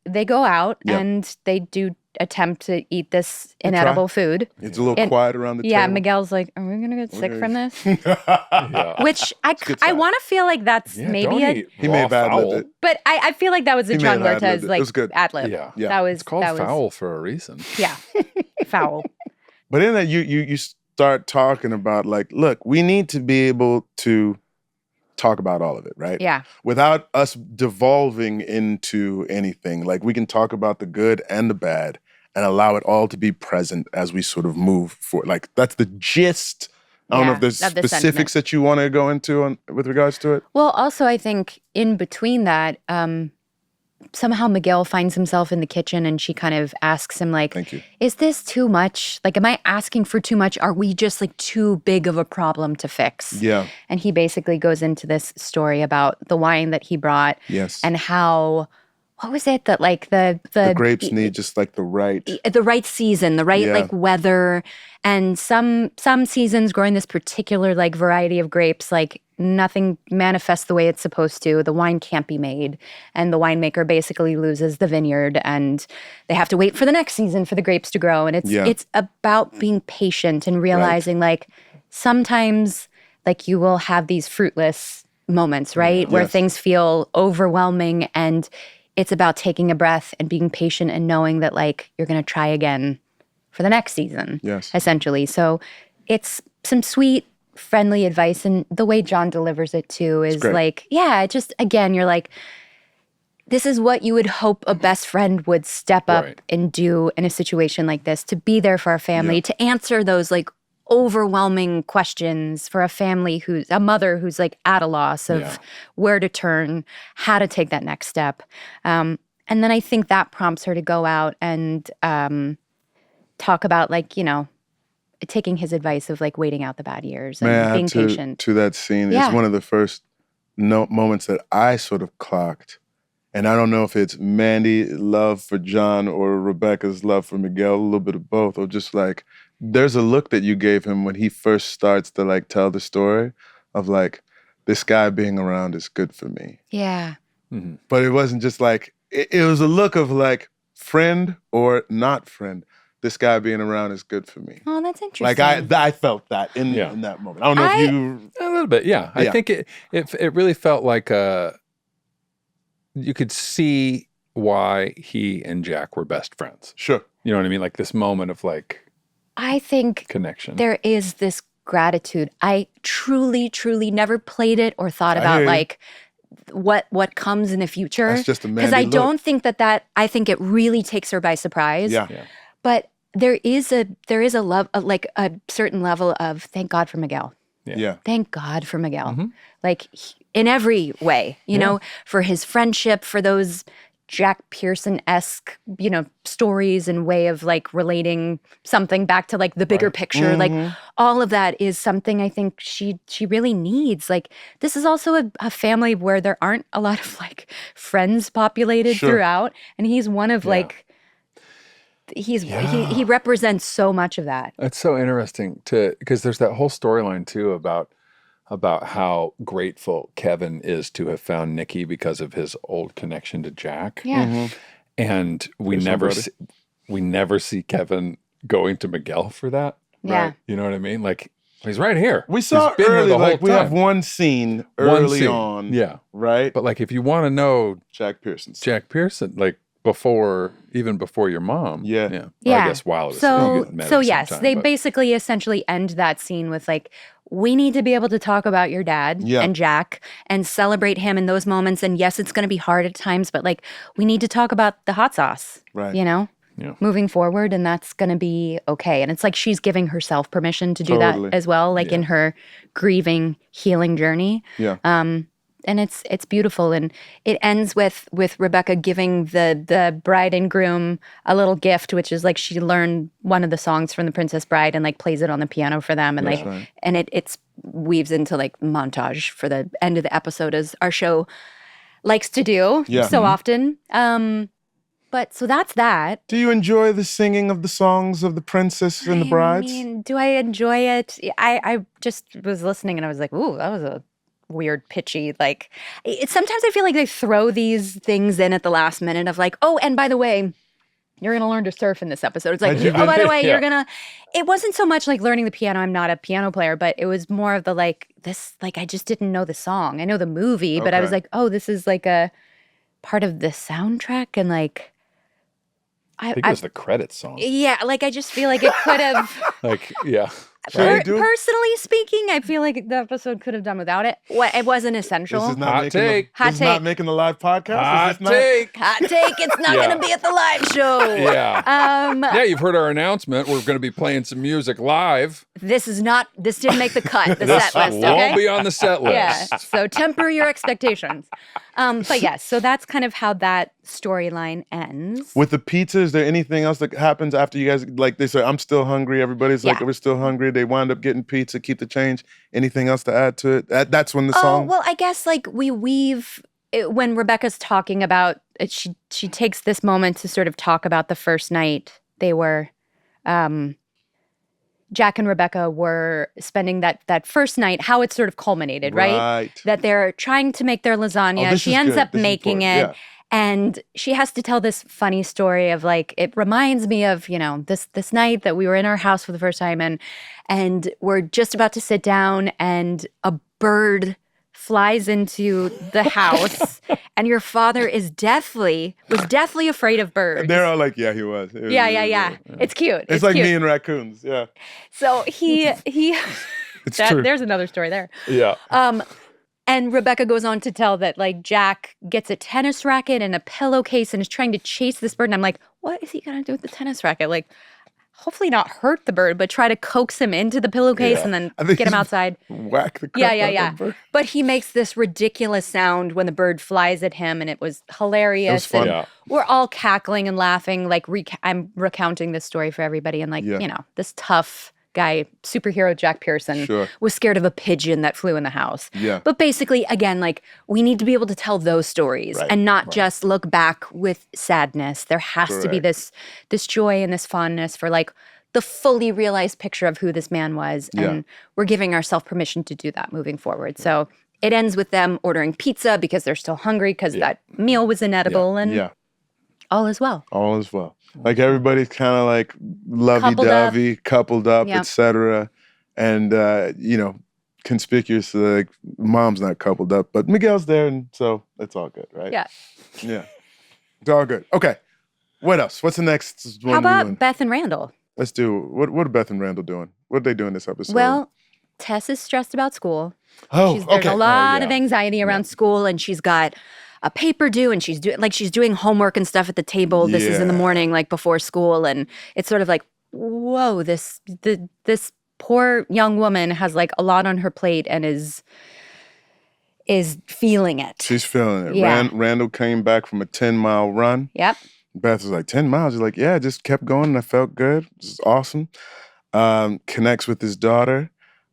they go out Yeah. and they do attempt to eat this inedible food. It's a little quiet around the Yeah, table. Miguel's like, are we gonna get sick from this? Yeah. Which good I sign. want to feel like that's Yeah, maybe don't a, eat He may have raw ad-libbed fowl. it. but I feel like that was a He may John have ad-libbed Lopez it. It like was good. ad lib. Yeah. Yeah. That was It's called that was, foul for a reason. Yeah, foul. But in that, you start talking about like, look, we need to be able to talk about all of it, right? Yeah, Without us devolving into anything. Like we can talk about the good and the bad and allow it all to be present as we sort of move forward. Like that's the gist. I don't know if there's of the specifics sentiment. that you want to go into with regards to it. Well, also I think in between that, somehow Miguel finds himself in the kitchen and she kind of asks him like, Thank you. is this too much? Like, am I asking for too much? Are we just like too big of a problem to fix? Yeah. And he basically goes into this story about the wine that he brought Yes. and how, what was it that like the grapes need just like the right. season, the right Yeah. like weather, and some seasons growing this particular like variety of grapes, like nothing manifests the way it's supposed to. The wine can't be made, and the winemaker basically loses the vineyard, and they have to wait for the next season for the grapes to grow. And it's about being patient and realizing like sometimes like you will have these fruitless moments, right, where Yes. things feel overwhelming, and it's about taking a breath and being patient and knowing that like you're going to try again for the next season, Yes. essentially. So it's some sweet, friendly advice. And the way John delivers it too is great. like, yeah, just again, you're like, this is what you would hope a best friend would step up Right. and do in a situation like this, to be there for our family, to answer those like overwhelming questions for a mother who's like at a loss of Yeah. where to turn, how to take that next step. And then I think that prompts her to go out and talk about like, you know, taking his advice of like waiting out the bad years and May I being add to, patient. to that scene? Yeah. It's one of the first moments that I sort of clocked. And I don't know if it's Mandy love for John or Rebecca's love for Miguel, a little bit of both, or just like, there's a look that you gave him when he first starts to like tell the story of like, this guy being around is good for me. Yeah. Mhm. But it wasn't just like, it was a look of like, friend or not friend. This guy being around is good for me. Oh, that's interesting. Like I felt that in that moment. I don't know if you. A little bit, yeah. I Yeah. think it really felt like you could see why he and Jack were best friends. Sure. You know what I mean? Like this moment of like I think connection. there is this gratitude. I truly, truly never played it or thought I about hear you. like what comes in the future. That's just a because Mandy I don't think that I think it really takes her by surprise. Yeah. Yeah. But there is a love, like a certain level of thank God for Miguel. Yeah. Thank God for Miguel. Mhm. Like in every way, you know, for his friendship, for those Jack Pearson-esque, you know, stories and way of like relating something back to like the bigger picture. Like all of that is something I think she really needs. Like this is also a family where there aren't a lot of like friends populated Sure. throughout. And he's one of like, he represents so much of that. It's so interesting because there's that whole storyline too about how grateful Kevin is to have found Nikki because of his old connection to Jack. Yeah. And we Personal never brother. we never see Kevin going to Miguel for that. Yeah. Right. You know what I mean? Like he's right here. We saw He's been here early, the whole like we have time. one scene One early scene. on. Yeah. Right? But like if you want to know Jack Pearsons. Jack Pearson, like even before your mom. Yeah. Well, Yeah. I guess while it was So you met at the same yes, time, they but- basically essentially end that scene with like, we need to be able to talk about your dad Yeah. and Jack and celebrate him in those moments. And yes, it's going to be hard at times, but like we need to talk about the hot sauce, Right. you know, Yeah. moving forward, and that's going to be okay. And it's like she's giving herself permission to do Totally. that as well, like in her grieving, healing journey. Yeah. And it's beautiful, and it ends with Rebecca giving the bride and groom a little gift, which is like she learned one of the songs from The Princess Bride and like plays it on the piano for them, and like right. and it's weaves into like montage for the end of the episode, as our show likes to do Yeah. so often. But so that's that. Do you enjoy the singing of the songs of the princess and the brides? I mean, do I enjoy it? I just was listening and I was like, ooh, that was a weird pitchy, like sometimes I feel like they throw these things in at the last minute of like, oh, and by the way, you're gonna learn to surf in this episode. It's like, Had you oh, by the been- way, Yeah. you're gonna. It wasn't so much like learning the piano. I'm not a piano player, but it was more of the like this. Like I just didn't know the song. I know the movie, but I was Okay. like, oh, this is like a part of the soundtrack, and like, I think it was the credits song. yeah, like I just feel like it could have. Like, yeah. Should we do? Personally speaking, I feel like the episode could have done without it. It wasn't essential. This is not Hot making take. The, this is not take. making the live podcast. Hot is this not? take. Hot take. It's not Yeah. going to be at the live show. Yeah. Yeah, you've heard our announcement. We're going to be playing some music live. This didn't make the cut, the This set list, won't okay? be on the set list. Yeah, so temper your expectations. But yes, so that's kind of how that storyline ends. With the pizza, is there anything else that happens after you guys, like they say, I'm still hungry, everybody's like, Yeah. we're still hungry, they wind up getting pizza, keep the change. Anything else to add to it? That's when the Oh, song... well, I guess like we weave when Rebecca's talking about it, she takes this moment to sort of talk about the first night they were Jack and Rebecca were spending that first night, how it sort of culminated, right? That they're trying to make their lasagna. this She is ends good. up This is making it. important. And she has to tell this funny story of like, it reminds me of, this night that we were in our house for the first time and we're just about to sit down and a bird flies into the house and your father was deathly afraid of birds. They're all like, yeah, he was. It was Yeah. It's cute. It's like cute. me and raccoons, yeah. So he It's true. there's another story there. Yeah. And Rebecca goes on to tell that like Jack gets a tennis racket and a pillowcase and is trying to chase this bird. And I'm like, what is he gonna do with the tennis racket? Like, hopefully not hurt the bird, but try to coax him into the pillowcase and then I think get him he's outside. Whack the crap out of that bird. But he makes this ridiculous sound when the bird flies at him, and it was hilarious. fun. And Yeah. we're all cackling and laughing. Like I'm recounting this story for everybody, and like this tough guy, superhero Jack Pearson, Sure. was scared of a pigeon that flew in the house. Yeah. But basically, again, like we need to be able to tell those stories Right, and not just look back with sadness. There has to be Correct. this joy and this fondness for like the fully realized picture of who this man was. And we're giving ourselves permission to do that moving forward. So it ends with them ordering pizza because they're still hungry because that meal was inedible and all is well. All is well. Like everybody's kind of like lovey-dovey, coupled up, Yeah. etc. And, conspicuous, like mom's not coupled up, but Miguel's there, and so it's all good, right? Yeah. Yeah. It's all good. Okay. What else? What's the next one? How we about doing? Beth and Randall? Let's do, what are Beth and Randall doing? What are they doing this episode? Well, Tess is stressed about school. there's There's a lot of yeah. anxiety around school, and she's got a paper due, and she's doing homework and stuff at the table. This is in the Yeah. morning, like before school, and it's sort of like, whoa, this poor young woman has like a lot on her plate and is feeling it. She's feeling it. Yeah. Randall came back from a 10-mile run. Yep. Beth was like, 10 miles? She's like, yeah, just kept going and I felt good. This is awesome. Connects with his daughter.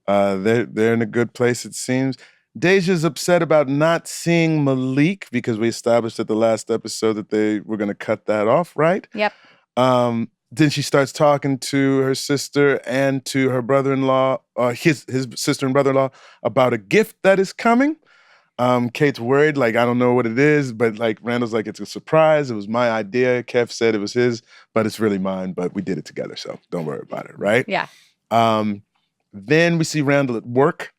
They're in a good place, it seems. Deja's upset about not seeing Malik because we established at the last episode that they were going to cut that off, right? Yep. Then she starts talking to her sister and to her brother-in-law, his sister and brother-in-law, about a gift that is coming. Kate's worried, like, I don't know what it is, but like Randall's like, it's a surprise. It was my idea. Kev said it was his, but it's really mine, but we did it together, so don't worry about it, right? Yeah. Then we see Randall at work.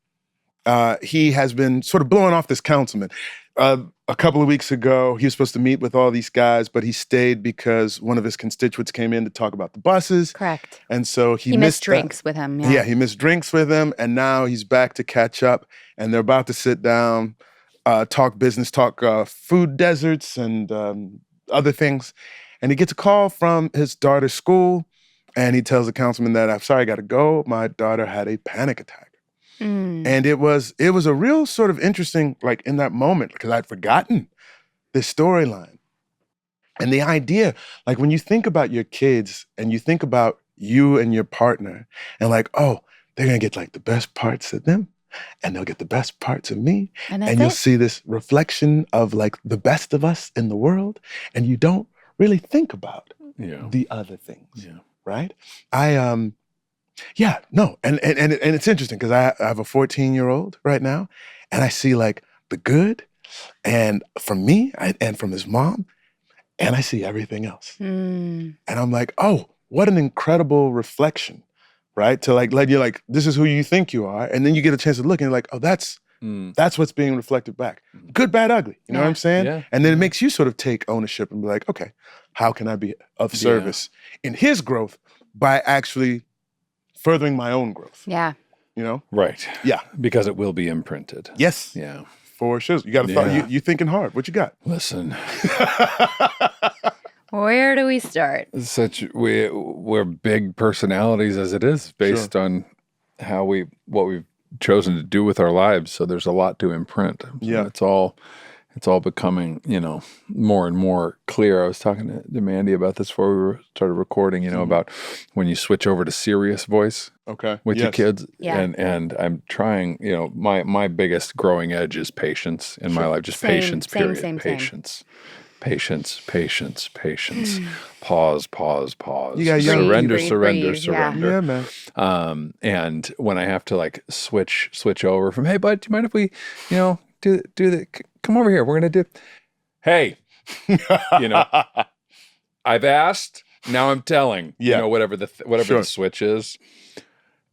He has been sort of blowing off this councilman. A couple of weeks ago, he was supposed to meet with all these guys, but he stayed because one of his constituents came in to talk about the buses. Correct. And so he missed that. drinks with him. Yeah, he missed drinks with him, and now he's back to catch up, and they're about to sit down, talk business, talk food deserts and other things. And he gets a call from his daughter's school, and he tells the councilman that, I'm sorry, I got to go. My daughter had a panic attack. And it was a real sort of interesting, like in that moment, because I'd forgotten this storyline. And the idea, like when you think about your kids and you think about you and your partner and like, oh, they're going to get like the best parts of them and they'll get the best parts of me. And that's And you'll it. see this reflection of like the best of us in the world. And you don't really think about the other things, right? And it's interesting because I have a 14-year-old right now, and I see like the good, and from me and from his mom, and I see everything else. And I'm like, oh, what an incredible reflection, right? To like let you like, this is who you think you are. And then you get a chance to look and you're like, oh, that's what's being reflected back. Good, bad, ugly. You know what I'm saying? Yeah. And then it makes you sort of take ownership and be like, okay, how can I be of service in his growth by actually furthering my own growth? Yeah. You know? Right. Yeah. Because it will be imprinted. Yes. Yeah. For sure. You got to you thinking hard. What you got? Listen, Where do we start? we're big personalities as it is, based on what we've chosen to do with our lives. So there's a lot to imprint. So it's all becoming, more and more clear. I was talking to Mandy about this before we started recording, about when you switch over to serious voice with your kids. Yeah. And I'm trying, my biggest growing edge is patience in my life, just patience, period. Same. Patience. Pause. You got young- surrender. breathe. Yeah, man. And when I have to like switch over from, hey bud, do you mind if we, do the come over here. We're gonna do. Hey, I've asked. Now I'm telling. Yeah. Whatever the switch is,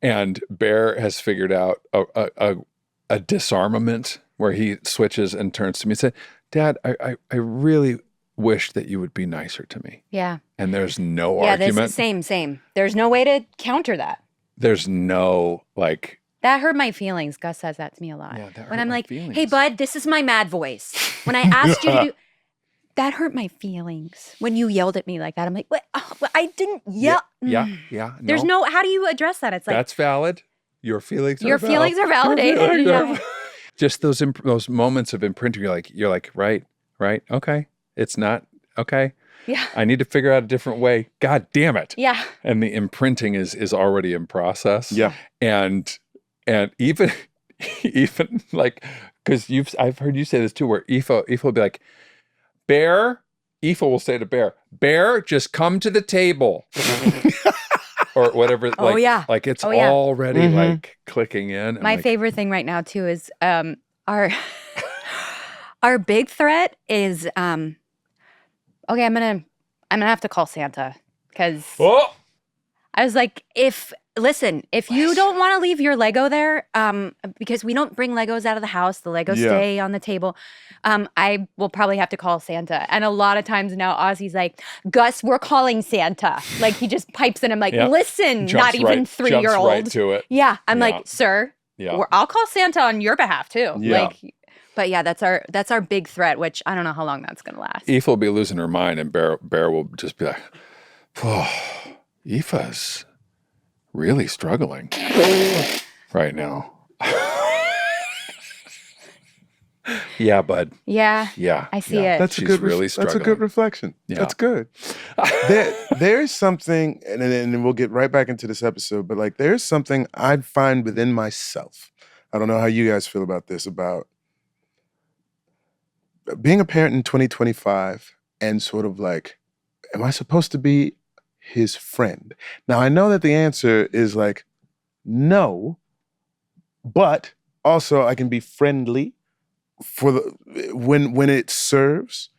and Bear has figured out a disarmament where he switches and turns to me and said, "Dad, I really wish that you would be nicer to me." Yeah. And there's no Yeah, argument. same. There's no way to counter that. There's no like. That hurt my feelings. Gus says that to me a lot. Yeah, that hurt when I'm my like, feelings. hey, bud, this is my mad voice. When I asked you to do that hurt my feelings. When you yelled at me like that, I'm like, what? Oh, I didn't yell. Yeah. There's no, how do you address that? It's like, that's valid. Your feelings your are valid. feelings are validated. Yeah. Just those moments of imprinting, you're like, right, okay. It's not, okay. Yeah. I need to figure out a different way. God damn it. Yeah. And the imprinting is already in process. Yeah. And even like, because I've heard you say this too, where Aoife will be like, Bear, Aoife will say to Bear, just come to the table. Or whatever. Oh, yeah. Like it's Oh, yeah. already like clicking in. And My like, favorite thing right now too is our our big threat is okay, I'm gonna have to call Santa because Oh! I was like, if you don't want to leave your Lego there, because we don't bring Legos out of the house, the Legos stay on the table. I will probably have to call Santa. And a lot of times now, Ozzy's like, Gus, we're calling Santa. Like he just pipes in. I'm like, listen, not even 3-year-old. Jumps right to it. Yeah, I'm like, sir, I'll call Santa on your behalf too. Yeah. Like, but yeah, that's our big threat. Which I don't know how long that's gonna last. Aoife will be losing her mind, and Bear will just be like, "Oh, Aoife's really struggling right now." Yeah, bud. Yeah. Yeah, I see it. That's She's a good. really That's a struggling. good reflection. Yeah. That's good. There's something, and then we'll get right back into this episode. But like, there's something I find within myself. I don't know how you guys feel about this. About being a parent in 2025, and sort of like, am I supposed to be his friend? Now I know that the answer is like, no, but also I can be friendly for when it serves,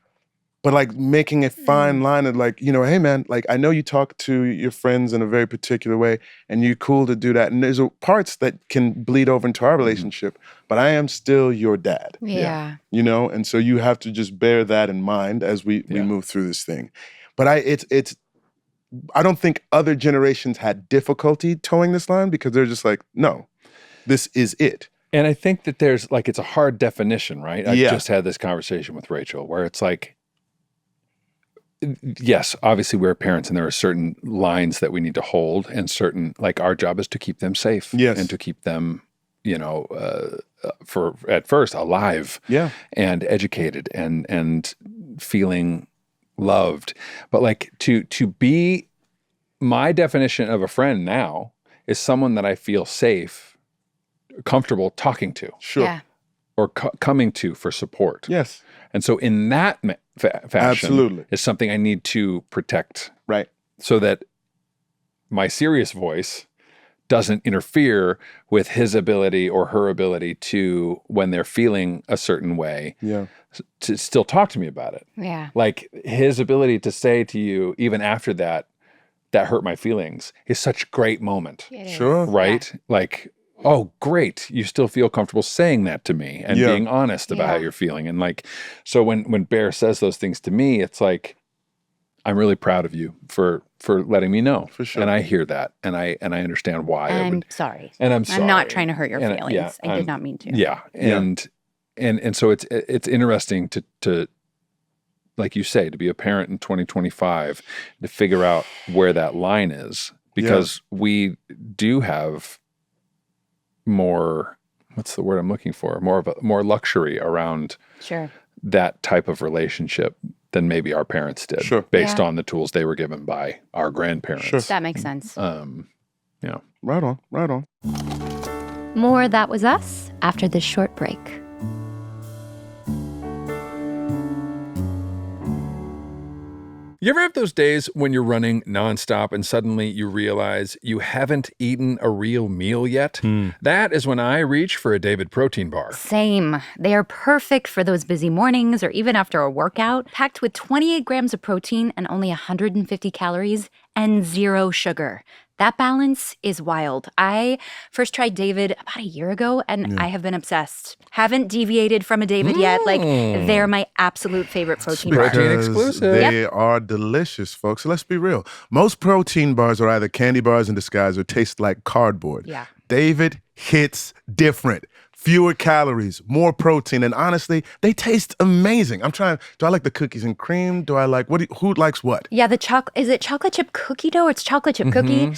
but like making a fine line of like, hey man, like I know you talk to your friends in a very particular way and you're cool to do that. And there's parts that can bleed over into our relationship, but I am still your dad. Yeah. And so you have to just bear that in mind as we move through this thing. But I don't think other generations had difficulty towing this line because they're just like, no, this is it. And I think that there's like, it's a hard definition, right? I just had this conversation with Rachel where it's like, yes, obviously we're parents and there are certain lines that we need to hold and certain, like our job is to keep them safe and to keep them, for at first alive and educated and feeling loved. But like to be, my definition of a friend now is someone that I feel safe, comfortable talking to. Sure. Yeah. Or coming to for support. Yes. And so in that fashion Absolutely. is something I need to protect. Right. So that my serious voice doesn't interfere with his ability or her ability to, when they're feeling a certain way, to still talk to me about it. Yeah. Like his ability to say to you, even after that hurt my feelings, is such a great moment. Sure. Right? Yeah. Like, oh, great. You still feel comfortable saying that to me and being honest about how you're feeling. And like, so when Bear says those things to me, it's like, I'm really proud of you for letting me know. For sure. And I hear that. And I understand why. I'm sorry. And I'm sorry. I'm not trying to hurt your feelings. I did not mean to. Yeah. And so it's interesting to, like you say, to be a parent in 2025, to figure out where that line is, because we do have more, what's the word I'm looking for? More luxury around that type of relationship than maybe our parents did, based on the tools they were given by our grandparents. Sure. That makes sense. Yeah. Right on. More That Was Us after this short break. You ever have those days when you're running nonstop and suddenly you realize you haven't eaten a real meal yet? That is when I reach for a David protein bar. Same. They are perfect for those busy mornings or even after a workout, packed with 28 grams of protein and only 150 calories and 0 sugar. That balance is wild. I first tried David about a year ago, and I have been obsessed. Haven't deviated from a David yet. Like, they're my absolute favorite protein bar. Protein exclusive. They are delicious, folks. So let's be real. Most protein bars are either candy bars in disguise or taste like cardboard. Yeah. David hits different. Fewer calories, more protein, and honestly, they taste amazing. Do I like the cookies and cream? Do I like, who likes what? Yeah, is it chocolate chip cookie dough or it's chocolate chip cookie?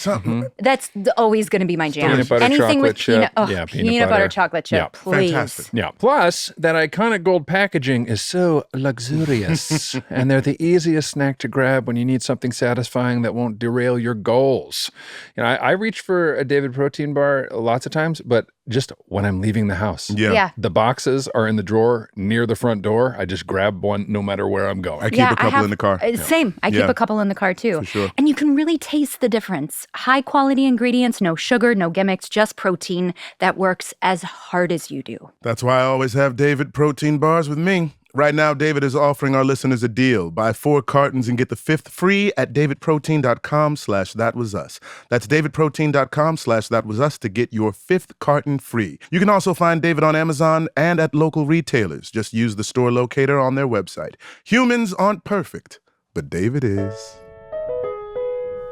That's always going to be my jam. Peanut butter Anything with chocolate chip. peanut butter chocolate chip, please. Fantastic. Yeah. Plus, that iconic gold packaging is so luxurious, and they're the easiest snack to grab when you need something satisfying that won't derail your goals. You know, I reach for a David protein bar lots of times, but just when I'm leaving the house. Yeah. The boxes are in the drawer near the front door. I just grab one no matter where I'm going. I keep a couple in the car. Same. I keep a couple in the car too. For sure. And you can really taste the difference. High quality ingredients, no sugar, no gimmicks, just protein that works as hard as you do. That's why I always have David protein bars with me. Right now, David is offering our listeners a deal. Buy 4 cartons and get the 5th free at davidprotein.com/thatwasus. That's davidprotein.com/thatwasus to get your 5th carton free. You can also find David on Amazon and at local retailers. Just use the store locator on their website. Humans aren't perfect, but David is.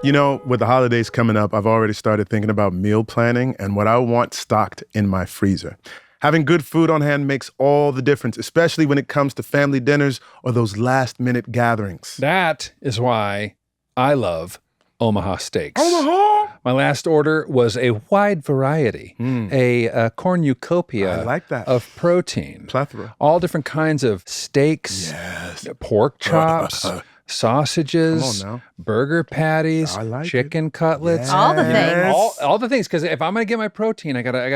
You know, with the holidays coming up, I've already started thinking about meal planning and what I want stocked in my freezer. Having good food on hand makes all the difference, especially when it comes to family dinners or those last-minute gatherings. That is why I love Omaha Steaks. Omaha! My last order was a wide variety, a cornucopia I like that. of protein. Plethora. All different kinds of steaks, pork chops, sausages, Come on now. burger patties, I like chicken cutlets. All the Yes. things. All the things, because if I'm going to get my protein, there's got to be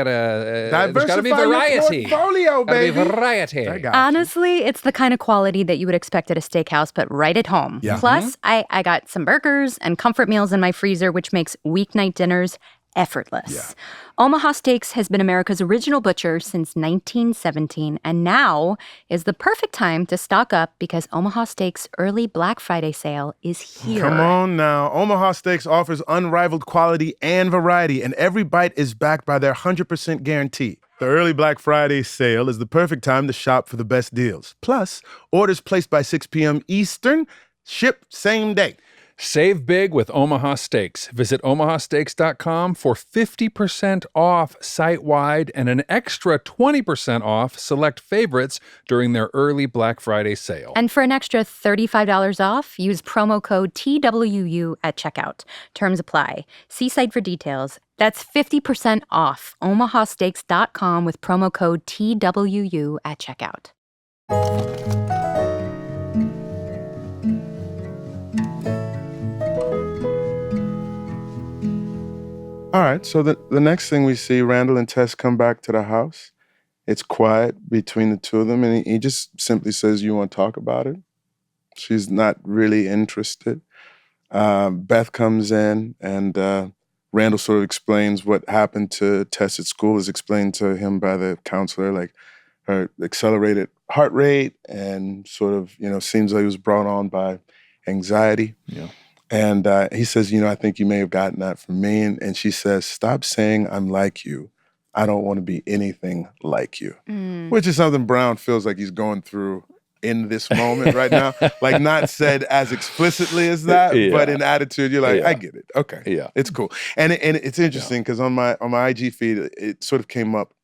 Diversify your variety. portfolio, Gotta be baby. variety. I got you. Honestly, it's the kind of quality that you would expect at a steakhouse, but right at home. Yeah. Plus, I got some burgers and comfort meals in my freezer, which makes weeknight dinners effortless. Omaha Steaks has been America's original butcher since 1917, and now is the perfect time to stock up because Omaha Steaks' early Black Friday sale is here. Come on now. Omaha Steaks offers unrivaled quality and variety, and every bite is backed by their 100% guarantee. The early Black Friday sale is the perfect time to shop for the best deals. Plus, orders placed by 6 p.m. Eastern ship same day. Save big with Omaha Steaks. Visit omahasteaks.com for 50% off site-wide and an extra 20% off select favorites during their early Black Friday sale. And for an extra $35 off, use promo code TWU at checkout. Terms apply. See site for details. That's 50% off omahasteaks.com with promo code TWU at checkout. All right, so the next thing we see, Randall and Tess come back to the house. It's quiet between the two of them, and he just simply says, "You want to talk about it?" She's not really interested. Beth comes in, and Randall sort of explains what happened to Tess at school is explained to him by the counselor, like her accelerated heart rate and sort of, seems like it was brought on by anxiety. Yeah. And he says, I think you may have gotten that from me. And she says, stop saying I'm like you. I don't want to be anything like you, which is something Brown feels like he's going through in this moment right now. Like not said as explicitly as that, but in attitude, you're like, I get it. Okay. Yeah. It's cool. And it's interesting because on my IG feed, it sort of came up.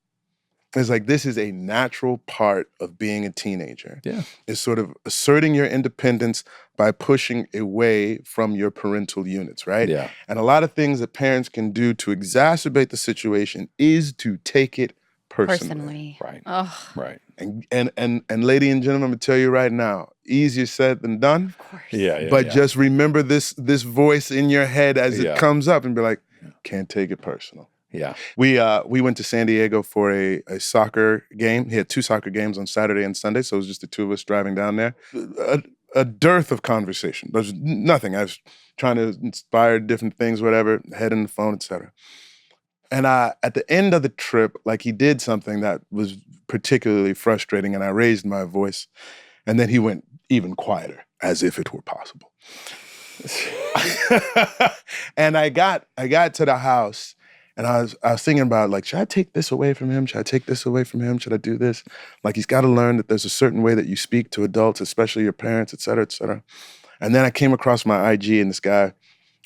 It's like, this is a natural part of being a teenager. Yeah. It's sort of asserting your independence by pushing away from your parental units, right? Yeah. And a lot of things that parents can do to exacerbate the situation is to take it personally. Right. Ugh. Right. And lady and gentlemen, I'm gonna tell you right now, easier said than done. Of course. Yeah. But just remember this voice in your head as it comes up and be like, can't take it personal. Yeah. We went to San Diego for a soccer game. He had 2 soccer games on Saturday and Sunday, so it was just the 2 of us driving down there. A dearth of conversation. There's nothing. I was trying to inspire different things, whatever, head in the phone, etc. And at the end of the trip, like he did something that was particularly frustrating, and I raised my voice, and then he went even quieter, as if it were possible. And I got to the house. And I was thinking about, like, should I take this away from him? Should I take this away from him? Should I do this? Like, he's got to learn that there's a certain way that you speak to adults, especially your parents, et cetera, et cetera. And then I came across my IG, and this guy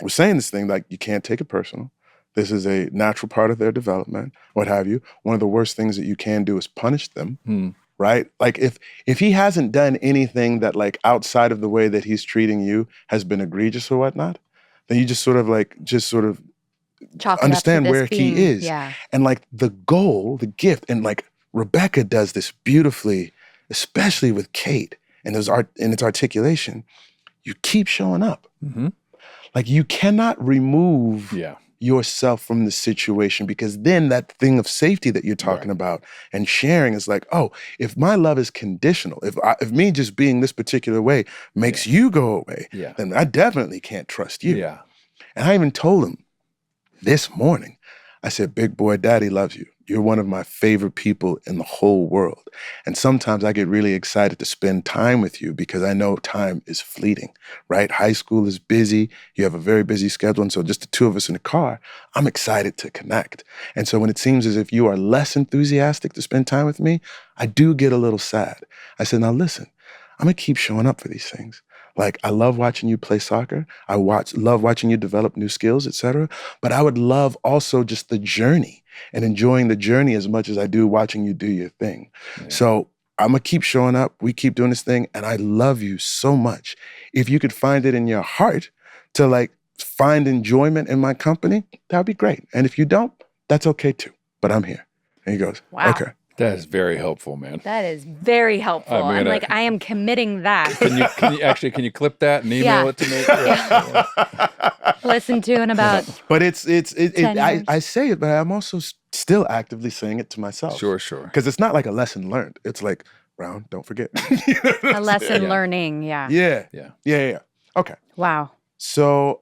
was saying this thing, like, you can't take it personal. This is a natural part of their development, what have you. One of the worst things that you can do is punish them, right? Like, if he hasn't done anything that, like, outside of the way that he's treating you has been egregious or whatnot, then you just sort of understand where he is. Yeah. And like the goal, the gift, and like Rebecca does this beautifully, especially with Kate and its articulation. You keep showing up. Mm-hmm. Like you cannot remove yourself from the situation, because then that thing of safety that you're talking about and sharing is like, oh, if my love is conditional, if me just being this particular way makes you go away, then I definitely can't trust you. Yeah. And I even told him, this morning, I said, big boy, daddy loves you. You're one of my favorite people in the whole world. And sometimes I get really excited to spend time with you because I know time is fleeting, right? High school is busy. You have a very busy schedule. And so just the 2 of us in the car, I'm excited to connect. And so when it seems as if you are less enthusiastic to spend time with me, I do get a little sad. I said, now listen, I'm going to keep showing up for these things. Like, I love watching you play soccer. I love watching you develop new skills, et cetera. But I would love also just the journey and enjoying the journey as much as I do watching you do your thing. Yeah. So I'm going to keep showing up. We keep doing this thing. And I love you so much. If you could find it in your heart to like find enjoyment in my company, that would be great. And if you don't, that's okay too. But I'm here. And he goes, okay. That is very helpful, man. That is very helpful. I'm like, I am committing that. Can you clip that and email it to me? Yeah. Listen to in about. But I say it, but I'm also still actively saying it to myself. Sure. Because it's not like a lesson learned. It's like, Brown, don't forget. A lesson learning, Yeah. Okay. Wow. So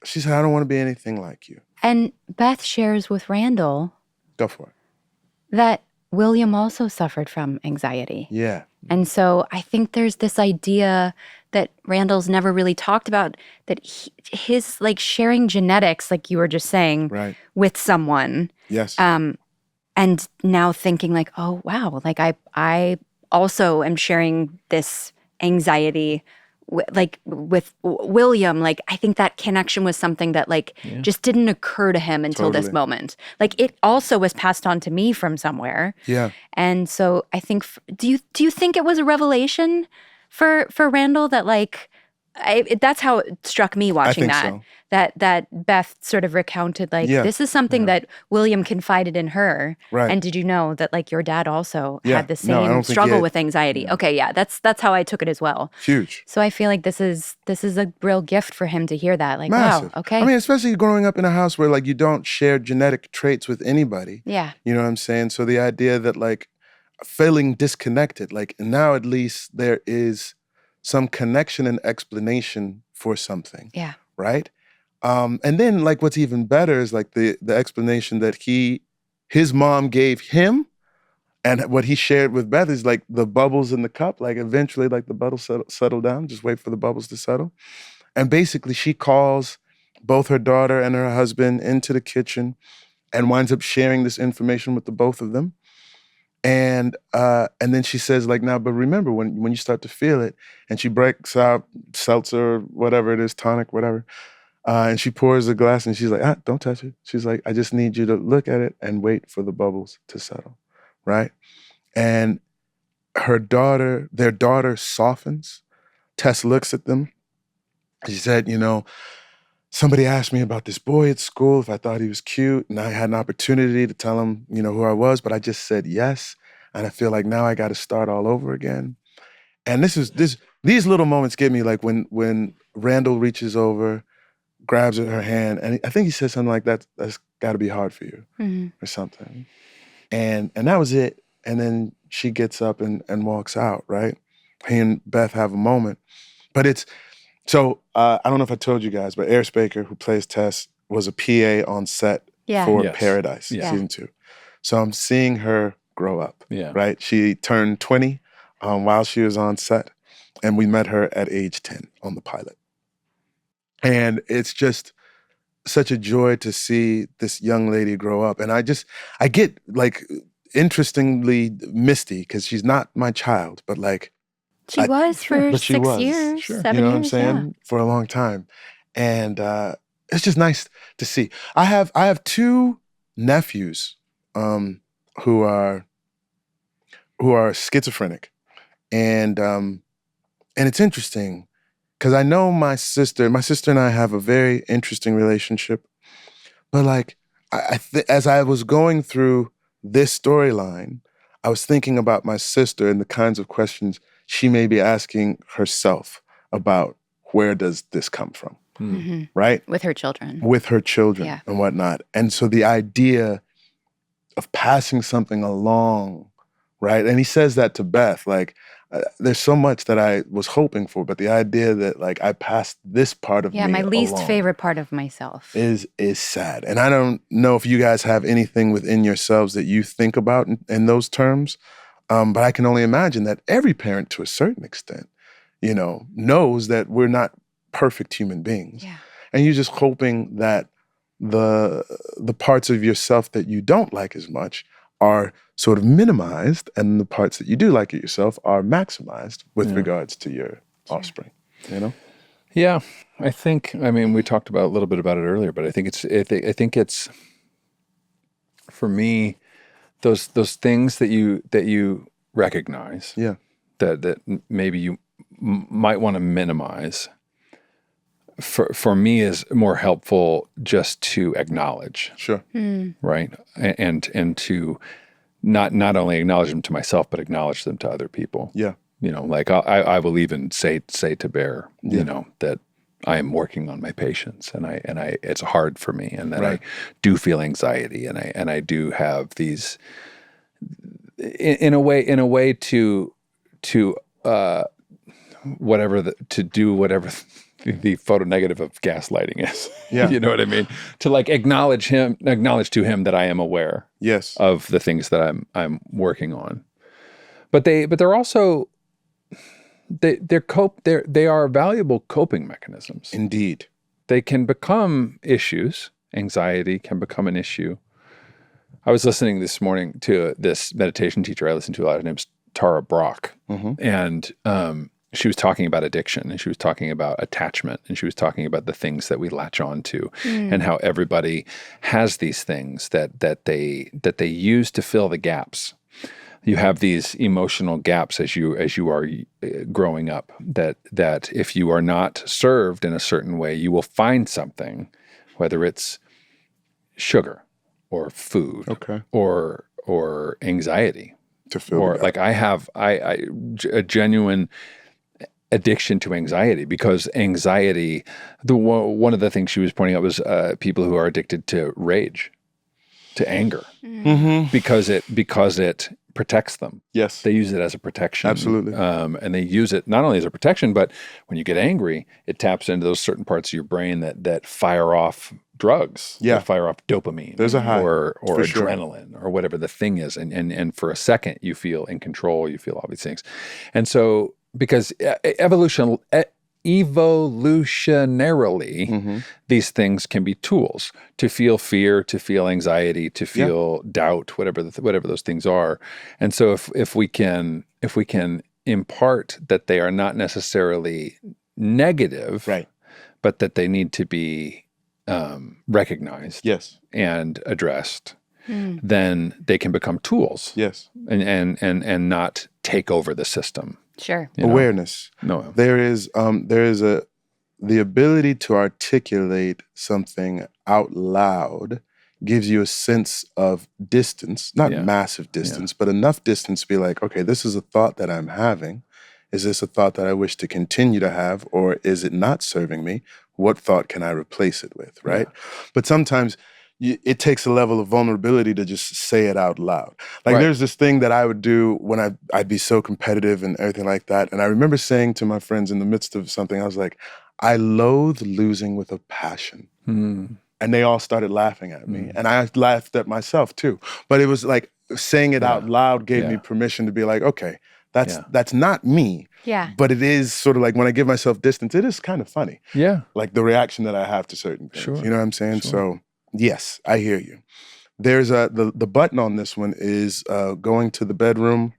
she said, I don't want to be anything like you. And Beth shares with Randall. Go for it. That William also suffered from anxiety. Yeah. And so I think there's this idea that Randall's never really talked about, that his like sharing genetics, like you were just saying, with someone. Yes. And now thinking like, oh, wow, like I also am sharing this anxiety with William. Like, I think that connection was something that just didn't occur to him until this moment. Like, it also was passed on to me from somewhere. Yeah. And so I think, do you think it was a revelation for Randall that that's how it struck me watching that. So. That Beth sort of recounted this is something that William confided in her. Right. And did you know that your dad also had the same struggle with anxiety? Okay, that's how I took it as well. Huge. So I feel like this is a real gift for him to hear that. Like, massive. wow, okay. I mean, especially growing up in a house where you don't share genetic traits with anybody. Yeah. You know what I'm saying? So the idea that feeling disconnected, now at least there is some connection and explanation for something. Yeah. Right? And then like what's even better is like the explanation that his mom gave him, and what he shared with Beth is like the bubbles in the cup. Like eventually, like the bubbles settle down. Just wait for the bubbles to settle. And basically, she calls both her daughter and her husband into the kitchen, and winds up sharing this information with the both of them. And then she says, like, now, but remember when you start to feel it, and she breaks out seltzer, whatever it is, tonic, whatever, and she pours a glass, and she's like, don't touch it. She's like, I just need you to look at it and wait for the bubbles to settle, right? And their daughter softens. Tess looks at them. She said, somebody asked me about this boy at school, if I thought he was cute, and I had an opportunity to tell him, who I was, but I just said yes. And I feel like now I got to start all over again. And these little moments get me, like when Randall reaches over, grabs her hand, and I think he says something like that's got to be hard for you, or something. And that was it. And then she gets up and walks out, right? He and Beth have a moment. But it's, so I don't know if I told you guys, but Eris Baker, who plays Tess, was a PA on set for Yes. Paradise, season 2. So I'm seeing her grow up, right? She turned 20 while she was on set, and we met her at age 10 on the pilot. And it's just such a joy to see this young lady grow up. And I get like interestingly misty, because she's not my child, but like, She was for 6 years, Sure. 7 You know years, what I'm saying? For a long time. And it's just nice to see. I have 2 nephews who are schizophrenic. And it's interesting because I know my sister and I have a very interesting relationship. But like, as I was going through this storyline, I was thinking about my sister and the kinds of questions she may be asking herself about where does this come from, right? With her children. And whatnot. And so the idea of passing something along, right? And he says that to Beth, like, there's so much that I was hoping for, but the idea that like I passed this part of me my least along favorite part of myself is sad. And I don't know if you guys have anything within yourselves that you think about in those terms, but I can only imagine that every parent, to a certain extent, knows that we're not perfect human beings. Yeah. And you're just hoping that the parts of yourself that you don't like as much are sort of minimized, and the parts that you do like it yourself are maximized with regards to your offspring, Yeah, I mean, we talked about a little bit about it earlier, but I think it's for me, those things that you recognize, that maybe you might want to minimize. For me, is more helpful just to acknowledge. Sure. Right, and to not only acknowledge them to myself, but acknowledge them to other people. Yeah. Like I will even say to Bear, that I am working on my patience, and I it's hard for me, and that I do feel anxiety, and I do have these in a way to whatever to do whatever the photo negative of gaslighting is. Yeah. You know what I mean? To like acknowledge to him that I am aware of the things that I'm working on. But they're also they are valuable coping mechanisms. Indeed. They can become issues. Anxiety can become an issue. I was listening this morning to this meditation teacher I listened to a lot. Her name's Tara Brach. And she was talking about addiction, and she was talking about attachment, and she was talking about the things that we latch on to, and how everybody has these things that they use to fill the gaps. You have these emotional gaps as you are growing up, that if you are not served in a certain way, you will find something, whether it's sugar or food, or anxiety, to fill or like I have a genuine addiction to anxiety, because anxiety, one of the things she was pointing out was people who are addicted to rage, to anger, because it protects them. Yes. They use it as a protection. Absolutely. And they use it not only as a protection, but when you get angry, it taps into those certain parts of your brain that fire off drugs. Yeah. That fire off dopamine. There's a high, or for sure. adrenaline or whatever the thing is. And for a second, you feel in control, you feel all these things. And so, because evolutionarily, these things can be tools to feel fear, to feel anxiety, to feel doubt, whatever those things are. And so if we can impart that they are not necessarily negative, Right. but that they need to be recognized Yes. and addressed, then they can become tools. Yes. And not take over the system. Sure. You know? Awareness. No. There is the ability to articulate something out loud gives you a sense of distance, not massive distance, but enough distance to be like, okay, this is a thought that I'm having. Is this a thought that I wish to continue to have, or is it not serving me? What thought can I replace it with, right? Yeah. But sometimes it takes a level of vulnerability to just say it out loud. Like there's this thing that I would do when I'd be so competitive and everything like that. And I remember saying to my friends in the midst of something, I was like, I loathe losing with a passion. And they all started laughing at me. And I laughed at myself too. But it was like saying it out loud gave me permission to be like, okay, that's not me. Yeah. But it is sort of like when I give myself distance, it is kind of funny. Yeah. Like the reaction that I have to certain things. Sure. You know what I'm saying? Sure. So yes, I hear you. There's the button on this one is going to the bedroom.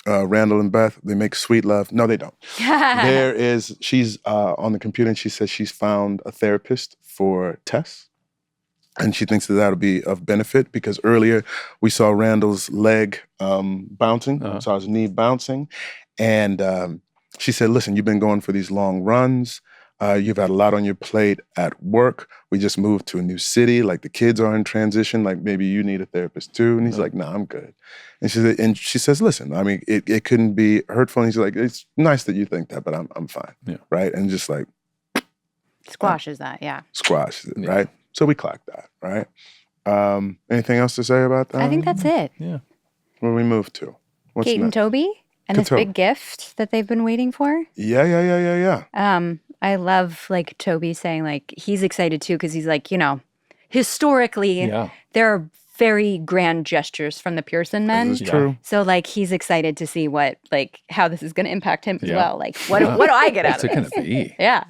Randall and Beth, they make sweet love. No, they don't. She's on the computer and she says she's found a therapist for Tess. And she thinks that that'll be of benefit because earlier we saw Randall's leg bouncing, saw his knee bouncing. And she said, listen, you've been going for these long runs. You've had a lot on your plate at work. We just moved to a new city. Like the kids are in transition. Like maybe you need a therapist too. And he's like, no, I'm good. And she says, listen, I mean, it couldn't be hurtful. And he's like, it's nice that you think that, but I'm fine. Yeah. Right. And just like squashes that. Yeah. Squashes it. Right. So we clocked that. Right. Anything else to say about that? I think that's it. Yeah. Where we moved to? What's Kate and Toby and this big gift that they've been waiting for. Yeah. I love like Toby saying like he's excited too because he's like, you know, historically there are very grand gestures from the Pearson men. This is true. So like he's excited to see how this is going to impact him as well. Like what do I get out of it? What's it going to be? Yeah.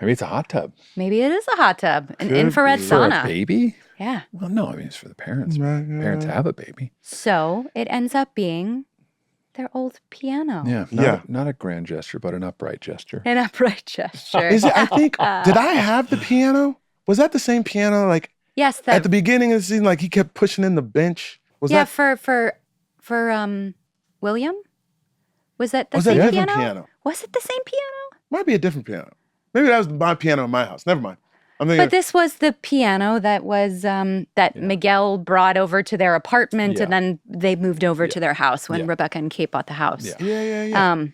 Maybe it's a hot tub. Maybe it is a hot tub, an infrared sauna. For a baby? Yeah. Well, no, I mean it's for the parents. Parents have a baby. So it ends up being their old piano. Yeah. Not a grand gesture, but an upright gesture. An upright gesture. Is it? I think. Did I have the piano? Was that the same piano? Like yes. At the beginning of the season, like he kept pushing in the bench. Was that for William? Was that the was same that a piano? different piano? Was it the same piano? Might be a different piano. Maybe that was my piano in my house. Never mind. I'm thinking. But this was the piano that was that Miguel brought over to their apartment, and then they moved over to their house when Rebecca and Kate bought the house. Yeah.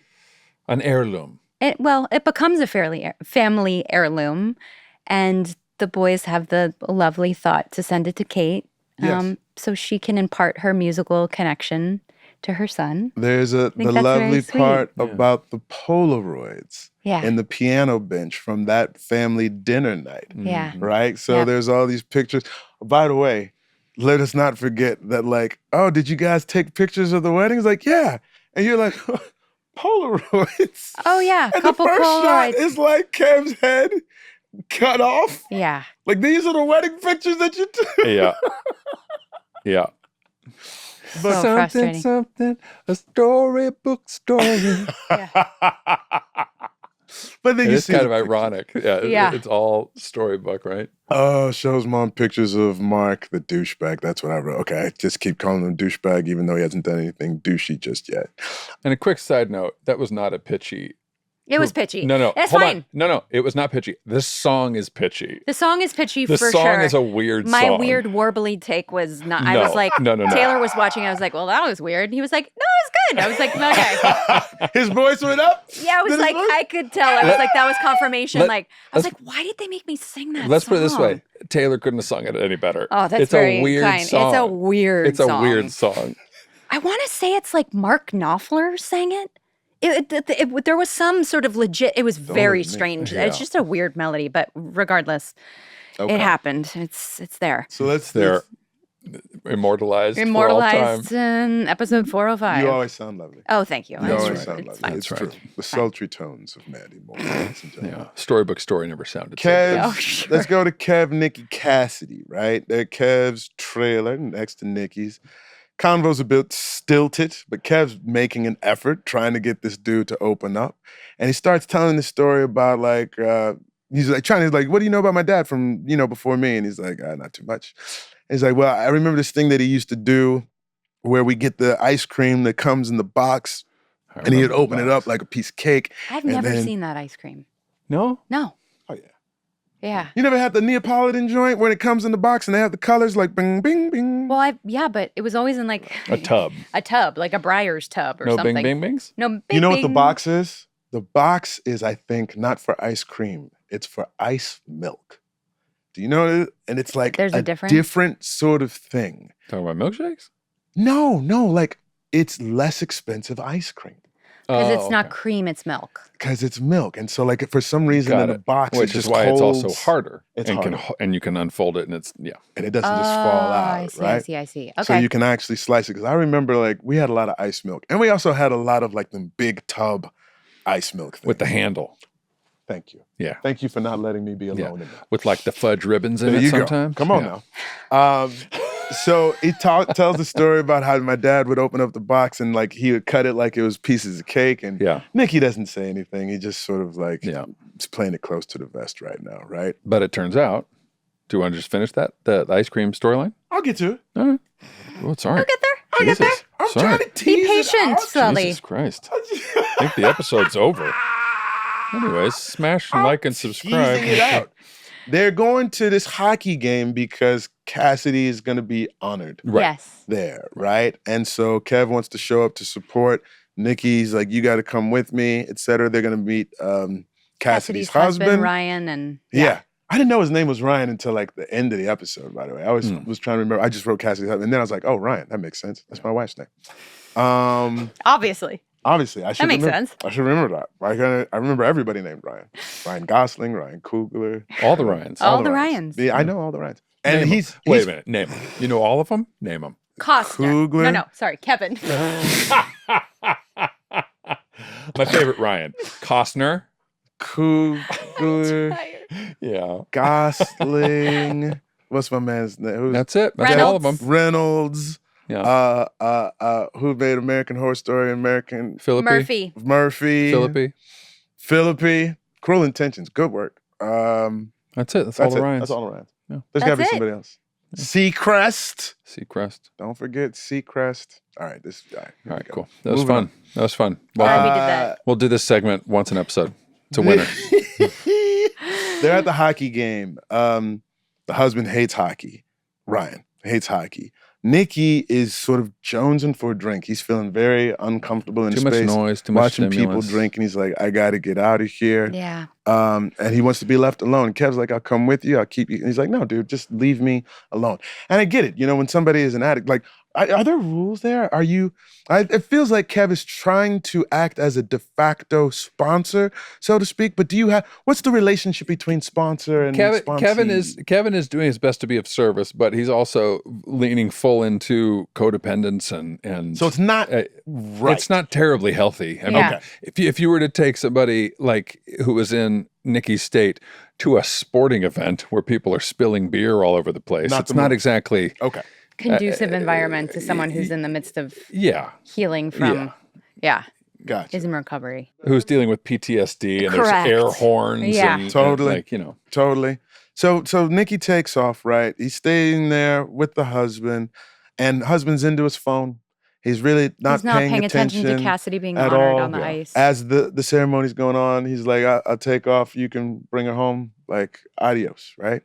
An heirloom. It becomes a family heirloom, and the boys have the lovely thought to send it to Kate, so she can impart her musical connection to her son. There's the lovely part about the Polaroids. Yeah. In the piano bench from that family dinner night. Yeah. Right? So there's all these pictures. By the way, let us not forget that like, oh, did you guys take pictures of the wedding? It's like, yeah. And you're like, Polaroids. Oh, yeah. And the first shot is like Kev's head cut off. Yeah. Like these are the wedding pictures that you took. Yeah. But something, a storybook story. But then it's kind of ironic. Yeah. It's all storybook, right? Oh, shows mom pictures of Mark, the douchebag. That's what I wrote. Okay, I just keep calling him douchebag, even though he hasn't done anything douchey just yet. And a quick side note, that was not a pitchy. It was pitchy. No. It's hold fine. On. No, it was not pitchy. This song is pitchy. The song is pitchy for sure. The song is a weird song. My weird warbly take was not. I was like, no. Taylor was watching. I was like, well, that was weird. And he was like, no, it was good. I was like, okay. His voice went up? Yeah, I was like, I could tell. I was like, that was confirmation. I was like, why did they make me sing that Let's song? put it this way. Taylor couldn't have sung it any better. Oh, that's it's very a weird kind. Song. It's a weird song. It's a weird song. I want to say it's like Mark Knopfler sang it. There was some sort of legit. It was very look at me. strange. Yeah. It's just a weird melody, but regardless, Okay. it happened. It's there. So let's They're immortalized Immortalized for all time. in episode 405. You always sound lovely. Oh, thank you. You That's always right. sound It's lovely. fine. It's That's true. right. The sultry tones of Mandy Moore. ladies and gentlemen. Yeah, storybook story never sounded so Kev, good. Oh, sure. let's go to Kev, Nikki, Cassidy, right? They're Kev's trailer next to Nikki's. Convo's a bit stilted, but Kev's making an effort trying to get this dude to open up. And he starts telling the story about like, he's like trying to like, what do you know about my dad from, before me? And he's like, not too much. And he's like, well, I remember this thing that he used to do where we get the ice cream that comes in the box and he'd open it up like a piece of cake. I've and never then- seen that ice cream. No? No. Oh, yeah. Yeah. You never had the Neapolitan joint when it comes in the box and they have the colors like bing, bing, bing? Well, but it was always in like A tub. a tub, like a Breyer's tub or No something. bing bing bings? No bing You know what the bing. box is? The box is, I think, not for ice cream. It's for ice milk. Do you know? And it's like There's a a difference? different sort of thing. Talking about milkshakes? No, like it's less expensive ice cream Because Oh, it's not okay. cream, it's milk. because it's milk. And so, like, for some reason Got in the it. box, Which it is just why it's also holds- harder. It's and harder. and you can unfold it and it's and it doesn't just fall out, I see, right? I see. So Okay. you can actually slice it. Because I remember, like, we had a lot of ice milk, and we also had a lot of like the big tub ice milk things. with the handle. Thank you. Yeah. Thank you for not letting me be alone Yeah. in that. With like the fudge ribbons in There it you sometimes. go. Come on Yeah. now. So he tells the story about how my dad would open up the box and like he would cut it like it was pieces of cake. And Yeah. Nikki doesn't say anything. He just sort of like Yeah. is playing it close to the vest right now, right? But it turns out, do you want to just finish that? The ice cream storyline? I'll get to it. All right. Well, it's all right. I'll get there. I'll get there. Jesus. I'm Sorry. trying to tease Be it patient, out. Sully. Jesus Christ. I think the episode's over. Anyways, smash and like and subscribe. Teasing it out. They're going to this hockey game because Cassidy is going to be honored Right. Yes. there, right? And so Kev wants to show up to support. Nikki's like, you got to come with me, etc. They're going to meet Cassidy's husband. Ryan, and Yeah. I didn't know his name was Ryan until like the end of the episode, by the way. I was trying to remember. I just wrote Cassidy's husband. And then I was like, oh, Ryan, that makes sense. That's my wife's name. obviously. Obviously, I should makes remember. sense. I should remember that. I remember everybody named Ryan. Ryan Gosling, Ryan Coogler. All the Ryans. All the Ryans. Yeah, I know all the Ryans. And Name 'em. he's Wait a minute. Name them. You know all of them? Name them. Costner. Coogler. No, sorry, Kevin. My favorite Ryan. Costner. Coogler, Yeah. Gosling. What's my man's name? That's it. That's all of them. Reynolds. Yeah. Who made American Horror Story? American Philippi. Murphy. Philippi. Cruel Intentions. Good work. That's it. That's all the Ryans. That's all the Ryans. Yeah. There's got to be That's it. somebody else. Seacrest. Seacrest. Don't forget Seacrest. All right, this guy. All right, cool. That was Moving fun. on. That was fun. Glad Well, we did that. we'll do this segment once an episode. It's a winner. They're at the hockey game. The husband hates hockey. Ryan hates hockey. Nikki is sort of jonesing for a drink. He's feeling very uncomfortable in Too space. much noise, too much watching people stimulus. drink, and he's like, I got to get out of here. Yeah. And he wants to be left alone. And Kev's like, I'll come with you. I'll keep you. And he's like, no, dude, just leave me alone. And I get it. You know, when somebody is an addict, like, are there rules there? Are you? It feels like Kev is trying to act as a de facto sponsor, so to speak. But do you have? What's the relationship between sponsor and sponsee? Kevin is doing his best to be of service, but he's also leaning full into codependence and So it's not right. It's not terribly healthy. I mean, Yeah. if you were to take somebody like who was in Nikki's state to a sporting event where people are spilling beer all over the place, Not it's the not move. exactly. Okay. Conducive environment to someone who's in the midst of Yeah. healing from, Gotcha. is in recovery. Who's dealing with PTSD and Correct. there's air horns Yeah. and Totally. like, you know. Totally. So Nikki takes off, right? He's staying there with the husband, and husband's into his phone. He's really not, He's not paying attention to attention Cassidy being at honored all. on the ice. As the ceremony's going on, he's like, I'll take off. You can bring her home. Like, adios, right?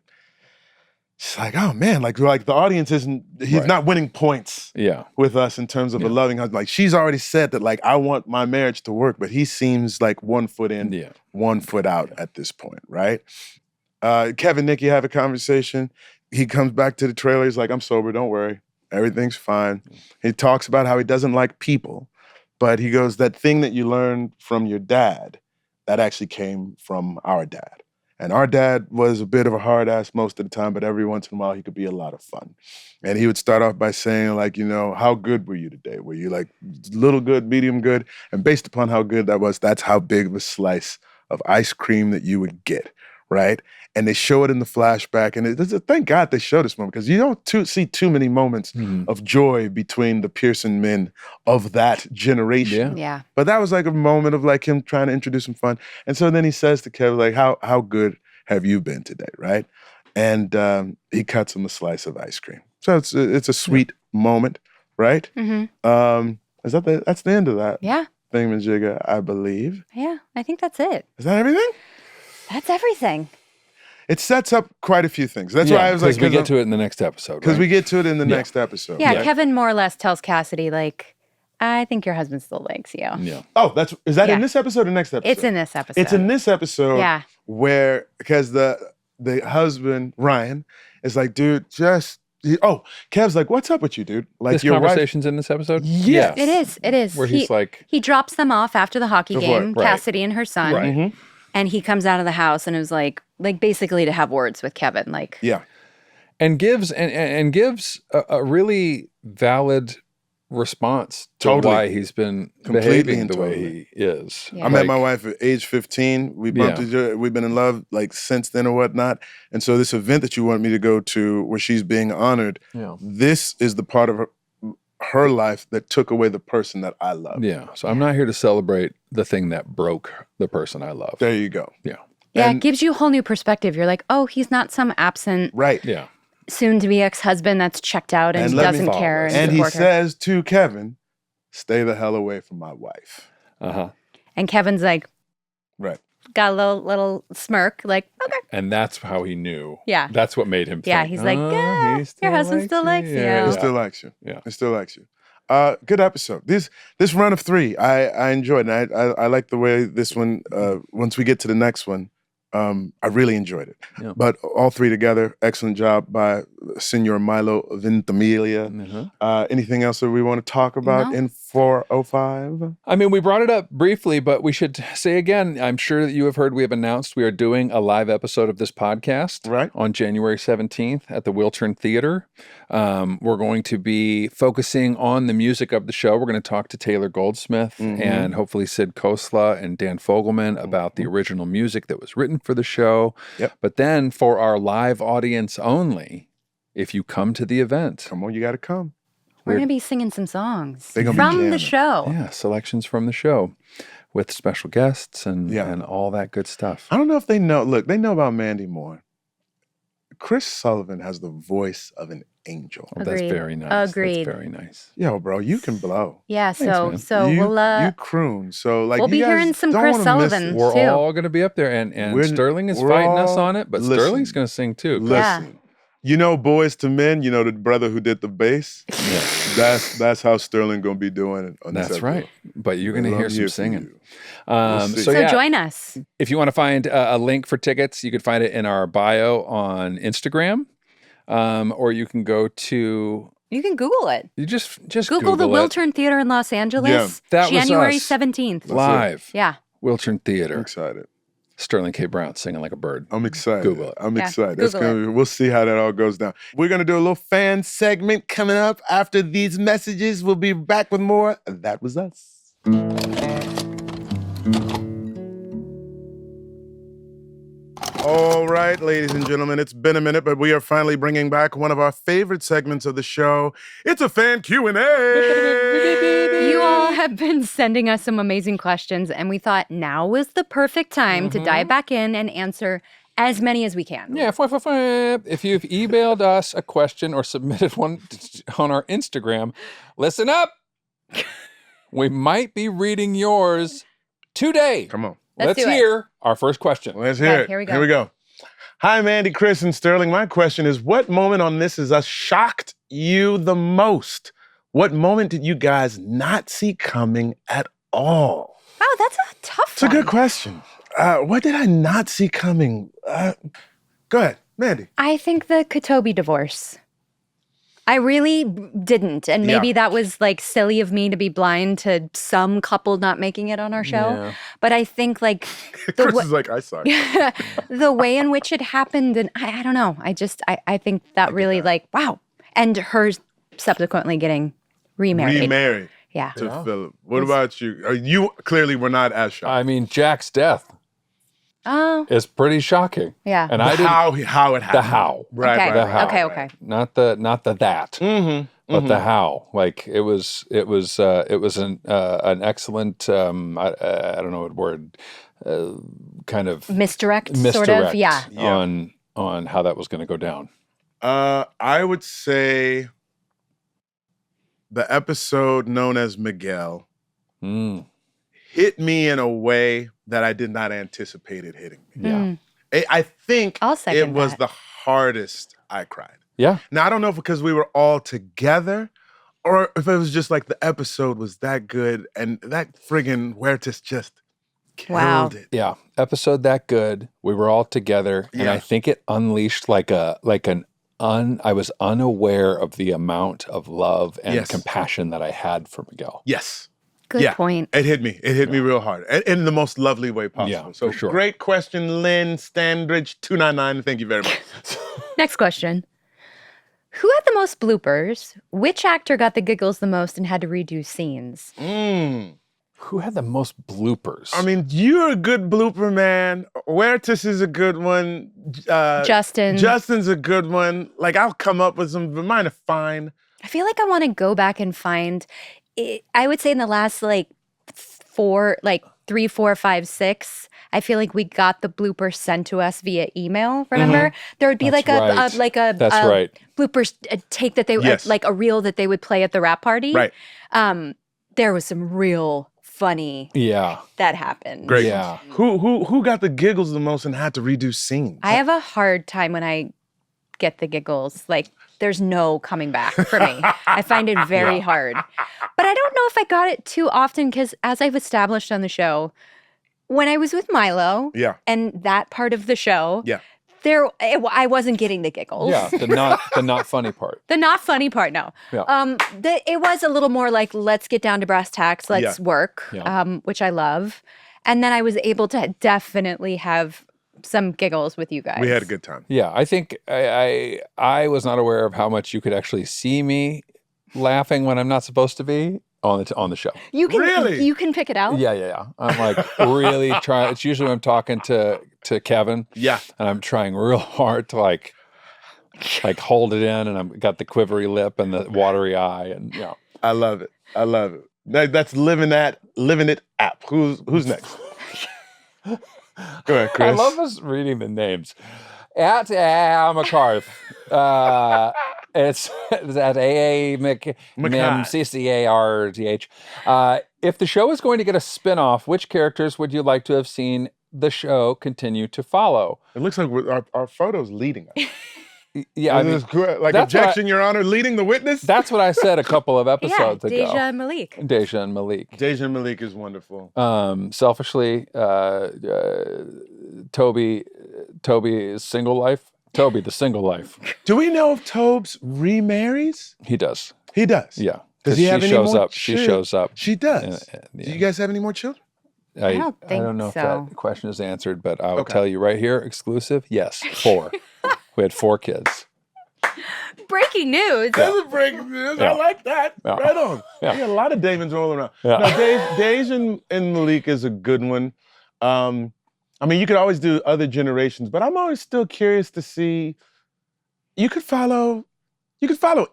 It's like, oh man, like the audience isn't, he's Right. not winning points Yeah. with us in terms of a loving husband. Like, she's already said that, like, I want my marriage to work, but he seems like 1 foot in, Yeah. 1 foot out at this point, right? Kevin and Nikki have a conversation. He comes back to the trailer. He's like, I'm sober, don't worry. Everything's fine. He talks about how he doesn't like people, but he goes, that thing that you learned from your dad, that actually came from our dad. And our dad was a bit of a hard ass most of the time, but every once in a while he could be a lot of fun. And he would start off by saying, like, how good were you today? Were you like little good, medium good? And based upon how good that was, that's how big of a slice of ice cream that you would get, right? And they show it in the flashback. And thank God they show this moment, because you don't see too many moments of joy between the Pearson men of that generation. Yeah. But that was like a moment of like him trying to introduce some fun. And so then he says to Kevin, like, how good have you been today, right? And he cuts him a slice of ice cream. So it's a sweet moment, right? Mm-hmm. That's the end of that thingamajigga, I believe. Yeah, I think that's it. Is that everything? That's everything. It sets up quite a few things. That's why I was like, because we get to it in the next episode. Because we get to it in the next episode. Yeah, Kevin more or less tells Cassidy, like, I think your husband still likes you. Yeah. Oh, is that in this episode or next episode? It's in this episode. It's in this episode. Yeah. Where, because the husband, Ryan, is like, dude, Kev's like, what's up with you, dude? Like, this conversation's in this episode? Yeah. It is. Where he's like... He drops them off after the hockey game, right. Cassidy and her son. Right. Mm-hmm. And he comes out of the house and is like basically to have words with Kevin. Like, yeah. And gives a really valid response to why he's been behaving the way he is. Yeah. I met my wife at age 15. We bumped each other. We've been in love like since then or whatnot. And so this event that you want me to go to where she's being honored, this is the part of her life that took away the person that I love. Yeah. So I'm not here to celebrate the thing that broke the person I love. There you go. Yeah. Yeah, it gives you a whole new perspective. You're like, oh, he's not some absent soon-to-be ex-husband that's checked out and doesn't care. And he says to Kevin, stay the hell away from my wife. Uh-huh. And Kevin's like, right. Got a little smirk, like, okay. And that's how he knew. Yeah. That's what made him think. Yeah, he's like, your husband still likes you. He still likes you. Yeah. He still likes you. Good episode. This run of 3, I enjoyed it. I like the way this one, once we get to the next one, I really enjoyed it. Yeah. But all 3 together, excellent job by Senor Milo Ventimiglia. Mm-hmm. Anything else that we want to talk about in 405? I mean, we brought it up briefly, but we should say again, I'm sure that you have heard we have announced we are doing a live episode of this podcast on January 17th at the Wiltern Theater. We're going to be focusing on the music of the show. We're going to talk to Taylor Goldsmith and hopefully Sid Khosla and Dan Fogelman about the original music that was written for the show. Yep. But then for our live audience only, if you come to the event. Come on, you got to come. We're going to be singing some songs from the show. Yeah, selections from the show with special guests and all that good stuff. I don't know if they know. Look, they know about Mandy Moore. Chris Sullivan has the voice of an angel. Oh, that's very nice. Agreed. That's very nice. Yo, bro, you can blow. Yeah, Thanks, we'll you croon. So like we'll be hearing some Chris Sullivan too. We're all going to be up there, and Sterling is fighting us on it, but Sterling's going to sing too. Listen, you know, Boys to Men. You know the brother who did the bass. That's how Sterling going to be doing it. On this episode. Right. But you're going to hear some singing. So join us. If you want to find a link for tickets, you could find it in our bio on Instagram. Or you can go to... You can Google it. You just Google the Wiltern Theater in Los Angeles. That January was 17th. Live. Yeah. Wiltern Theater. I'm excited. Sterling K. Brown singing like a bird. I'm excited. Google it. I'm excited. We'll see how that all goes down. We're going to do a little fan segment coming up after these messages. We'll be back with more. That was us. All right, ladies and gentlemen, it's been a minute, but we are finally bringing back one of our favorite segments of the show. It's a fan Q&A. You all have been sending us some amazing questions, and we thought now was the perfect time to dive back in and answer as many as we can. Yeah, if you've emailed us a question or submitted one on our Instagram, listen up. We might be reading yours today. Come on. Let's hear our first question. Let's hear it. Here we go. Here we go. Hi, Mandy, Chris, and Sterling. My question is, what moment on This Is Us shocked you the most? What moment did you guys not see coming at all? Oh, that's a tough It's a good question. What did I not see coming? Go ahead, Mandy. I think the Katobi divorce. I really didn't. And maybe that was like silly of me to be blind to some couple not making it on our show. Yeah. But I think like Chris is like, I saw it. the way in which it happened, and I don't know. I think that really like, wow. And her subsequently getting remarried. Yeah. To Philip. What about you? You clearly were not as shocked. I mean, Jack's death Oh, is pretty shocking. yeah. And The I didn't. how it happened. The how. Right, Okay. right, The right. how. Okay, right. okay. Not the that. Mm-hmm. But the how, like it was an excellent I don't know what word, kind of Misdirect, sort of. Yeah. on how that was going to go down. I would say the episode known as Miguel hit me in a way that I did not anticipate it hitting me. Yeah. I think I'll second it was that. the hardest I cried. Yeah. Now, I don't know if because we were all together or if it was just like the episode was that good and that friggin' Huertas just killed it. Yeah. Episode that good. We were all together. And I think it unleashed I was unaware of the amount of love and compassion that I had for Miguel. Yes. Good point. It hit me. It hit me real hard. In the most lovely way possible. Yeah, So for sure. great question, Lynn Standridge 299. Thank you very much. Next question. Who had the most bloopers? Which actor got the giggles the most and had to redo scenes? Who had the most bloopers? I mean, you're a good blooper, man. Huertas is a good one. Justin's a good one. Like, I'll come up with some, but mine are fine. I feel like I want to go back and find it. I would say in the last like 3, 4, 5, 6, I feel like we got the blooper sent to us via email. Remember, there would be That's a right. blooper take that they like a reel that they would play at the rap party. Right. There was some real funny that happened. Great. Yeah. Who got the giggles the most and had to redo scenes? I have a hard time when I get the giggles. Like, there's no coming back for me. I find it very hard. But I don't know if I got it too often because, as I've established on the show, when I was with Milo and that part of the show, I wasn't getting the giggles. Yeah, the not funny part. The not funny part, no. Yeah. It was a little more like, let's get down to brass tacks, let's work, which I love. And then I was able to definitely have some giggles with you guys. We had a good time. Yeah, I think I was not aware of how much you could actually see me laughing when I'm not supposed to be on the show. You can Really? you can pick it out. Yeah. I'm like really trying. It's usually when I'm talking to Kevin. Yeah. And I'm trying real hard to like hold it in, and I've got the quivery lip and the watery eye, and I love it. That's living it app. Who's next? Go ahead, Chris. I love us reading the names. At McCarth. It's at CCARTH. If the show is going to get a spin-off, which characters would you like to have seen the show continue to follow? It looks like our photo's leading us. Yeah, I mean, like objection, Your Honor, leading the witness. that's what I said a couple of episodes ago. Deja and Malik. Deja and Malik. Deja and Malik is wonderful. Selfishly, Toby's single life. Toby, the single life. Do we know if Tobes remarries? He does. He does. Yeah. Does he have any more? She shows up. She does. Yeah. Do you guys have any more children? I don't think I don't know so. if that question is answered, but I will tell you right here, exclusive. Yes, 4. We had 4 kids. Breaking news. That's a breaking news. I like that. Yeah. Right on. Yeah. We got a lot of Damons rolling around. Yeah. No, Deja and Malik is a good one. I mean, you could always do other generations, but I'm always still curious to see. You could follow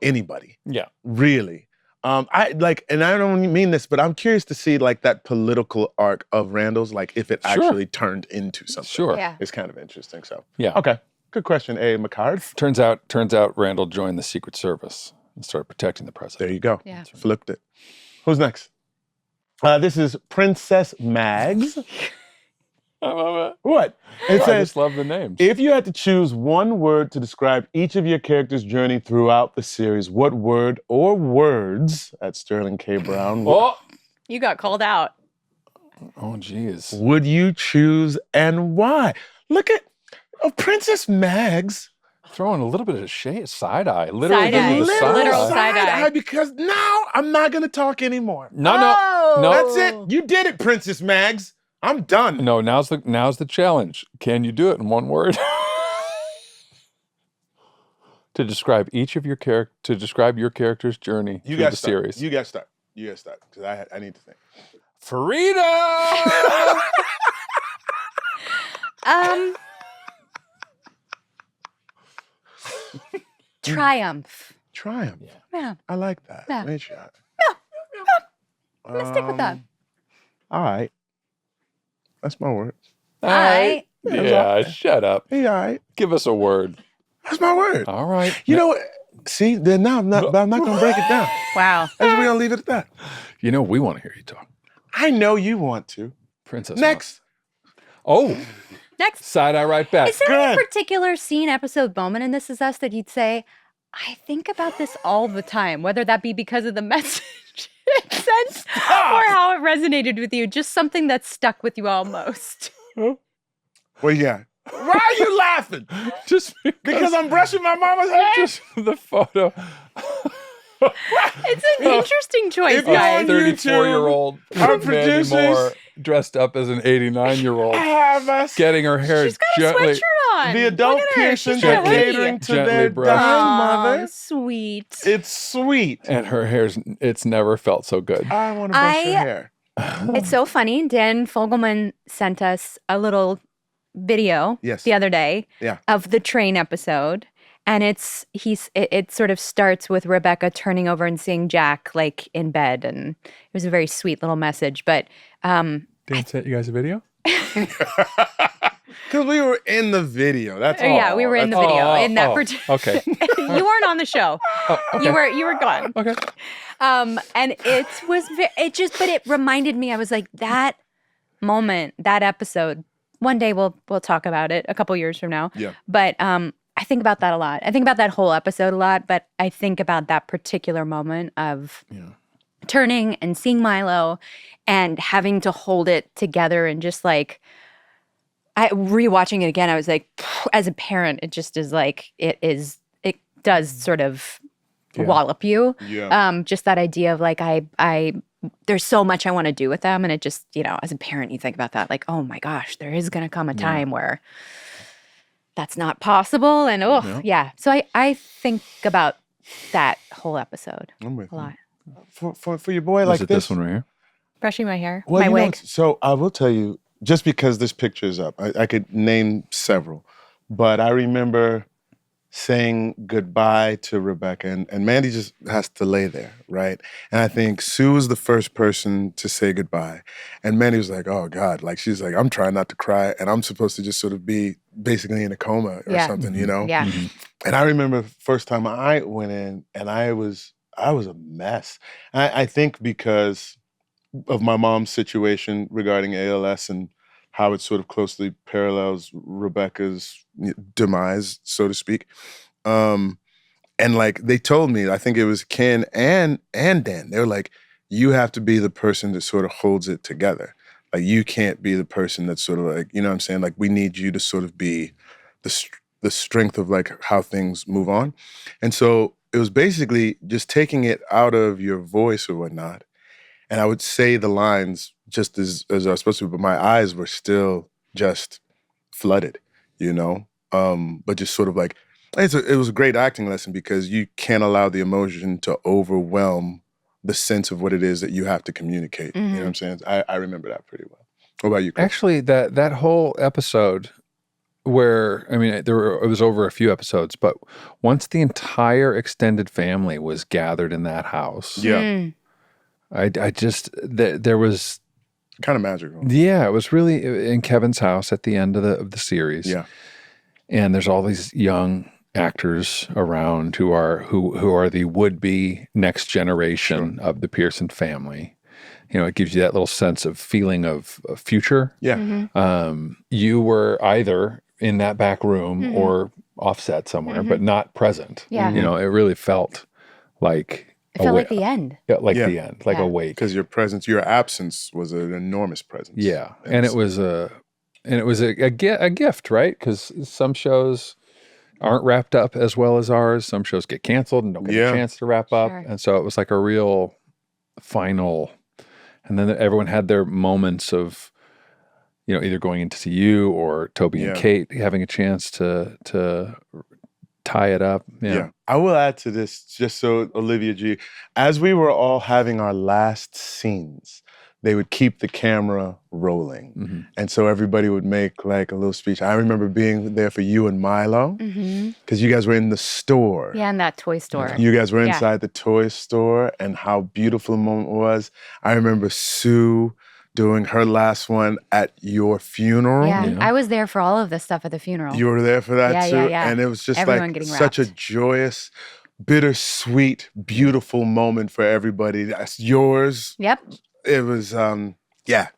anybody. Yeah. Really. I don't mean this, but I'm curious to see like that political arc of Randall's, like if it actually turned into something. Sure. Yeah. It's kind of interesting. So Yeah. okay. Good question, A. McCard. Turns out Randall joined the Secret Service and started protecting the president. There you go. Yeah. Flipped it. Who's next? This is Princess Mags. I love it. What? It I says, just love the names. if you had to choose one word to describe each of your characters' journey throughout the series, what word or words, at Sterling K. Brown, You got called out. Oh, geez. would you choose and why? Look at Princess Mags throwing a little bit of shade, side eye, literally Side-eye. giving you the Literal side eye. side-eye. because now I'm not gonna talk anymore. No, Oh. no, That's it. You did it, Princess Mags. I'm done. no. Now's the challenge. Can you do it in one word? To describe each of your to describe your character's journey You through got the to start. series. You got to start. You got to start because I need to think. Freedom. Triumph. Triumph. Yeah. I like that. Yeah. Great shot. I'm gonna stick with that. All right. That's my word. All right. Yeah, shut up. Hey, all right. Give us a word. That's my word. All right. You know what? See, then now I'm not going to break it down. Wow. We're going to leave it at that. You know we want to hear you talk. I know you want to. Princess. Next. Oh, Next. side eye right back. Is there Good. a particular scene, episode, moment in This Is Us that you'd say, I think about this all the time, whether that be because of the message it sent or how it resonated with you, just something that stuck with you almost. Well, yeah. Why are you laughing? Just Because I'm brushing my mama's hair? just the photo. It's an interesting choice, If you're guys. on 34-year-old Our Mandy producers- Moore dressed up as an 89-year-old, I have us. getting her hair She's got a gently. sweatshirt on. The adult Look at her. Pearsons She's got are a hoodie. catering to Gently their brushed. dying mother. Sweet. It's sweet. And her hair's, it's never felt so good. I want to brush her hair. It's so funny. Dan Fogelman sent us a little video Yes. the other day Yeah. of the train episode. And it sort of starts with Rebecca turning over and seeing Jack like in bed. And it was a very sweet little message. But Dan sent you guys a video? Because we were in the video. That's all. yeah, we were in the video in that particular. Okay. You weren't on the show. Okay. You were gone. Okay. And it reminded me. I was like, that moment, that episode. One day we'll talk about it a couple years from now. Yeah. But I think about that a lot. I think about that whole episode a lot. But I think about that particular moment of turning and seeing Milo and having to hold it together and just like. Rewatching it again, I was like, as a parent, it just is like it does sort of wallop you. Yeah. Just that idea of like I there's so much I want to do with them, and it just as a parent you think about that like, oh my gosh, there is gonna come a time where that's not possible, and so I think about that whole episode I'm with a lot. For your boy like Is it this. this one right here? Brushing my hair, Well, my you know, wig. so I will tell you, just because this picture is up, I could name several, but I remember saying goodbye to Rebecca, and Mandy just has to lay there, right? And I think Sue was the first person to say goodbye, and Mandy was like, "Oh God!" Like she's like, "I'm trying not to cry, and I'm supposed to just sort of be basically in a coma or something, you know?" Yeah. And I remember the first time I went in, and I was a mess. I think because of my mom's situation regarding ALS and how it sort of closely parallels Rebecca's demise, so to speak. And like they told me, I think it was Ken and Dan, they were like, you have to be the person that sort of holds it together. Like you can't be the person that's sort of like, you know what I'm saying? Like we need you to sort of be the strength of like how things move on. And so it was basically just taking it out of your voice or whatnot. And I would say the lines just as I was supposed to, but my eyes were still just flooded, you know? But just sort of like, it was a great acting lesson because you can't allow the emotion to overwhelm the sense of what it is that you have to communicate. You know what I'm saying? I remember that pretty well. What about you, Chris? Actually, that whole episode where, I mean, it was over a few episodes, but once the entire extended family was gathered in that house. Yeah. I just, there was... Kind of magical. Yeah, it was really in Kevin's house at the end of the series. Yeah. And there's all these young actors around who are the would-be next generation of the Pearson family. You know, it gives you that little sense of feeling of future. Yeah. You were either in that back room or offset somewhere, but not present. Yeah. You know, it really felt like... It felt like the end. Yeah, like the end, like a wake. Because your presence, your absence was an enormous presence. Yeah, and it was a gift, right? Because some shows aren't wrapped up as well as ours. Some shows get canceled and don't get a chance to wrap up. Sure. And so it was like a real final. And then everyone had their moments of, either going in to see you or Toby and Kate having a chance to tie it up. Yeah. I will add to this, just so Olivia G, as we were all having our last scenes, they would keep the camera rolling. Mm-hmm. And so everybody would make like a little speech. I remember being there for you and Milo, because you guys were in the store. Yeah, in that toy store. You guys were inside the toy store, and how beautiful the moment was. I remember Sue doing her last one at your funeral. Yeah, I was there for all of the stuff at the funeral. You were there for that too? Yeah. And it was just Everyone like getting such a wrapped. joyous, bittersweet, beautiful moment for everybody. That's yours. Yep. It was, So I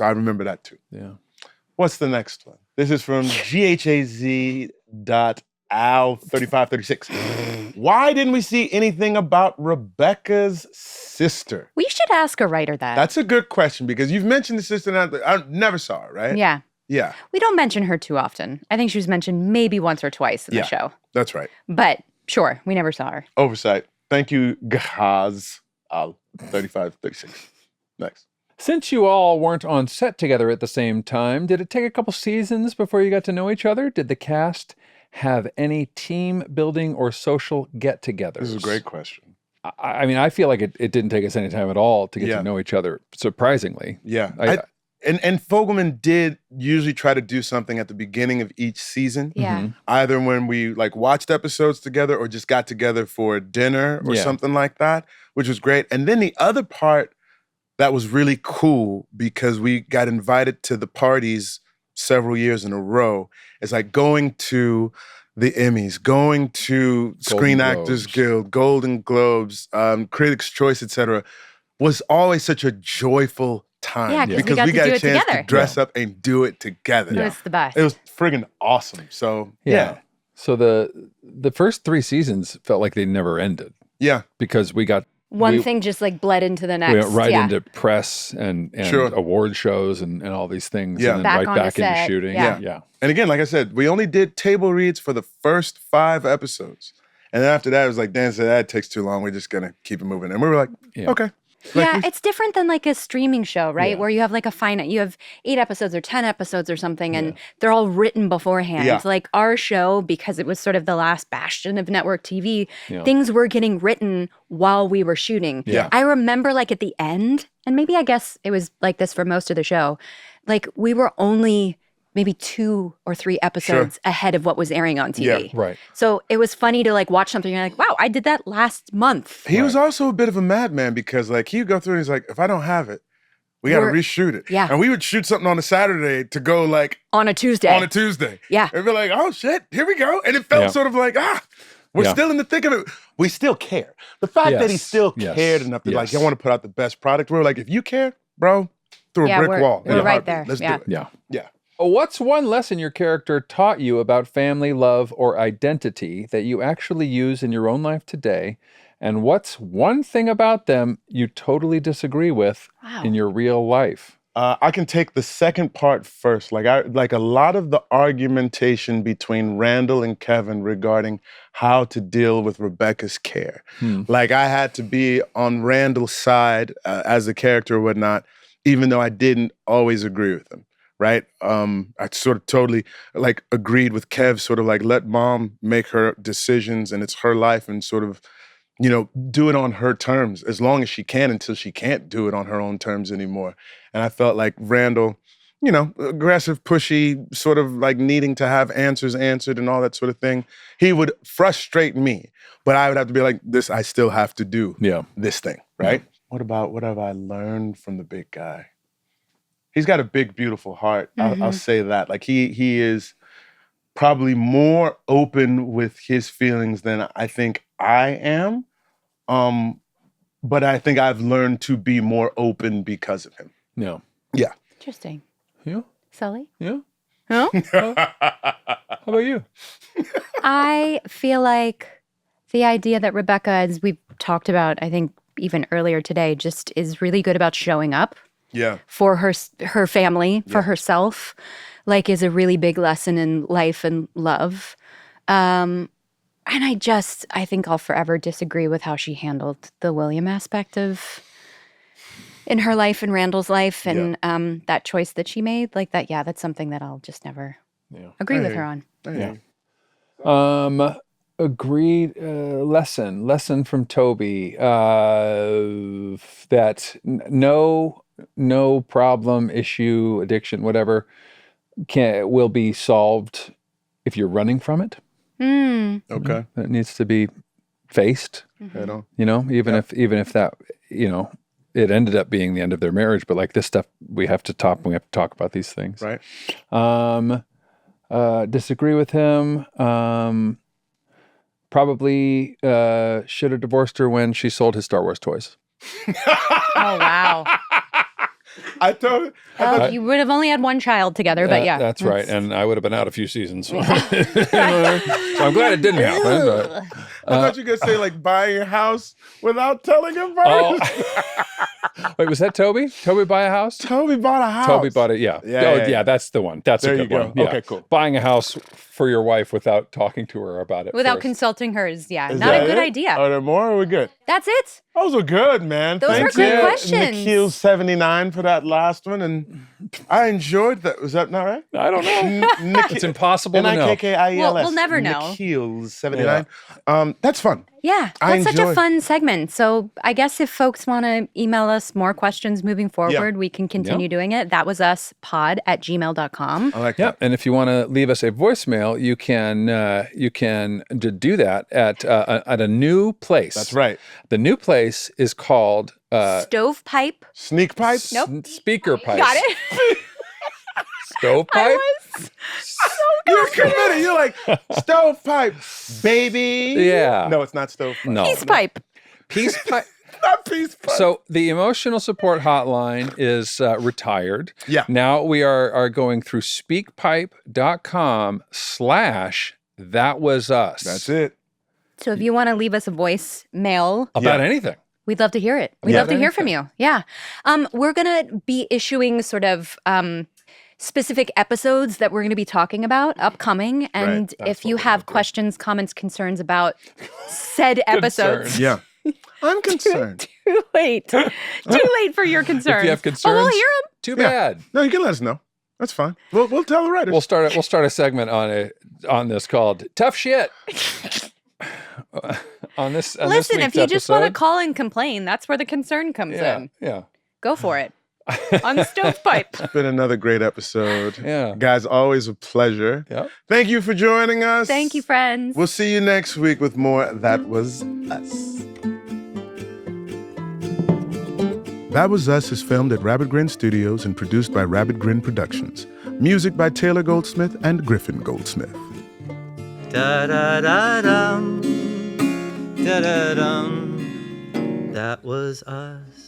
remember that too. Yeah. What's the next one? This is from GHAZ.Al3536. Why didn't we see anything about Rebecca's sister? We should ask a writer that. That's a good question, because you've mentioned the sister, and I never saw her, right? Yeah. Yeah, We don't mention her too often. I think she was mentioned maybe once or twice in the show. that's right. But sure, we never saw her. Oversight. Thank you, Gahaz Al3536. Next. Since you all weren't on set together at the same time, did it take a couple seasons before you got to know each other? Did the cast have any team building or social get-togethers? This is a great question. I mean, I feel like it didn't take us any time at all to get to know each other, surprisingly. Yeah. I- And Fogelman did usually try to do something at the beginning of each season. Yeah. Either when we like watched episodes together or just got together for dinner or something like that, which was great. And then the other part that was really cool, because we got invited to the parties several years in a row, is like going to the Emmys, going to Screen Actors Guild, Golden Globes, Critics' Choice, etc., was always such a joyful time. Yeah, because we got a to do it chance together. to dress up and do it together. It was the best. It was friggin' awesome. So yeah. So the first 3 seasons felt like they never ended Yeah. because we One thing just like bled into the next. we went right into press and Sure. award shows and all these things. Yeah. And then Back right on the back into set. shooting. Yeah. And again, like I said, we only did table reads for the first 5 episodes. And then after that, it was like, Dan said, that takes too long. We're just going to keep it moving. And we were like, okay. Yeah, it's different than like a streaming show, right? Yeah. Where you have like you have 8 episodes or 10 episodes or something, and they're all written beforehand. Yeah. Like our show, because it was sort of the last bastion of network TV, Yeah. things were getting written while we were shooting. Yeah. I remember like at the end, and maybe I guess it was like this for most of the show, like we were only maybe 2 or 3 episodes ahead of what was airing on TV. Yeah. Right. So it was funny to like watch something and you're like, wow, I did that last month. He was also a bit of a madman, because like he'd go through and he's like, if I don't have it, we got to reshoot it. Yeah. And we would shoot something on a Saturday to go like On a Tuesday. on a Tuesday. Yeah. And be like, oh shit, here we go. And it felt sort of like, we're still in the thick of it. We still care. The fact that he still cared enough to like, I want to put out the best product. We were like, if you care, bro, through a brick wall. We're right there. Let's do it. Yeah. Yeah. What's one lesson your character taught you about family, love, or identity that you actually use in your own life today? And what's one thing about them you totally disagree with in your real life? I can take the second part first. Like a lot of the argumentation between Randall and Kevin regarding how to deal with Rebecca's care. Like I had to be on Randall's side as a character or whatnot, even though I didn't always agree with him. Right? I sort of totally like agreed with Kev, sort of like let mom make her decisions and it's her life, and sort of, do it on her terms as long as she can, until she can't do it on her own terms anymore. And I felt like Randall, aggressive, pushy, sort of like needing to have answers answered and all that sort of thing. He would frustrate me, but I would have to be like, this, I still have to do this thing, right? What have I learned from the big guy? He's got a big, beautiful heart. I'll say that. Like he is probably more open with his feelings than I think I am. But I think I've learned to be more open because of him. Yeah. Yeah. Interesting. Yeah. Sully? Yeah. Huh? How about you? I feel like the idea that Rebecca, as we've talked about, I think even earlier today, just is really good about showing up. Yeah. For her family, for herself, like is a really big lesson in life and love. And I think I'll forever disagree with how she handled the William aspect of in her life and Randall's life and that choice that she made. Like that, that's something that I'll just never agree with her on. Agreed. Lesson from Toby. That no problem, issue, addiction, whatever, will be solved if you're running from it. Okay. It needs to be faced. Head on. Even if that, it ended up being the end of their marriage, but like this stuff, we have to talk about these things. Right. Disagree with him. Probably should have divorced her when she sold his Star Wars toys. Oh, wow. I thought You would have only had one child together, but That's right. And I would have been out a few seasons. So I'm glad it didn't happen. But, I thought you were going to say like buying a house without telling him first. Wait, was that Toby? Toby buy a house? Toby bought a house. Toby bought it, yeah. Yeah, that's the one. That's there a good you go. one. Yeah. Okay, cool. Buying a house for your wife without talking to her about it without first. consulting her is, not a that good it? idea. Are there more? Or are we good? That's it. Those were good, man. Those were good questions. Nikhil 79 for that last one, and I enjoyed that. Was that not right? I don't know. It's impossible to know. Nikhils. We'll never know. Nikhil 79. That's fun. Yeah, that's such a fun segment. So I guess if folks want to email us more questions moving forward, we can continue doing it. That was us, pod@gmail.com. I like that. And if you want to leave us a voicemail, you can do that at a new place. That's right. The new place is called Stovepipe. Sneak pipe? Nope. Speaker Pipe. Got it. Stovepipe? You're committed. You're like, stovepipe, baby. Yeah. No, it's not stovepipe. No. Peace pipe. Peace Pipe. Not peace pipe. So the emotional support hotline is retired. Yeah. Now we are going through speakpipe.com/thatwasus. That's it. So if you want to leave us a voicemail About anything. we'd love to hear it. We'd love to hear from you. Yeah. We're going to be issuing sort of specific episodes that we're going to be talking about upcoming. And if you have questions, comments, concerns about said episodes. Yeah. I'm concerned. Too late. Too late for your concerns. If you have concerns, we'll hear them. Too bad. No, you can let us know. That's fine. We'll tell the writers. We'll start a segment on this called Tough Shit. Listen, if you just want to call and complain, that's where the concern comes in. Yeah. Go for it. On the stovepipe. It's been another great episode. Yeah. Guys, always a pleasure. Yep. Thank you for joining us. Thank you, friends. We'll see you next week with more That Was Us. That Was Us is filmed at Rabbit Grin Studios and produced by Rabbit Grin Productions. Music by Taylor Goldsmith and Griffin Goldsmith. Da-da-da-dum, da-da-dum, that was us.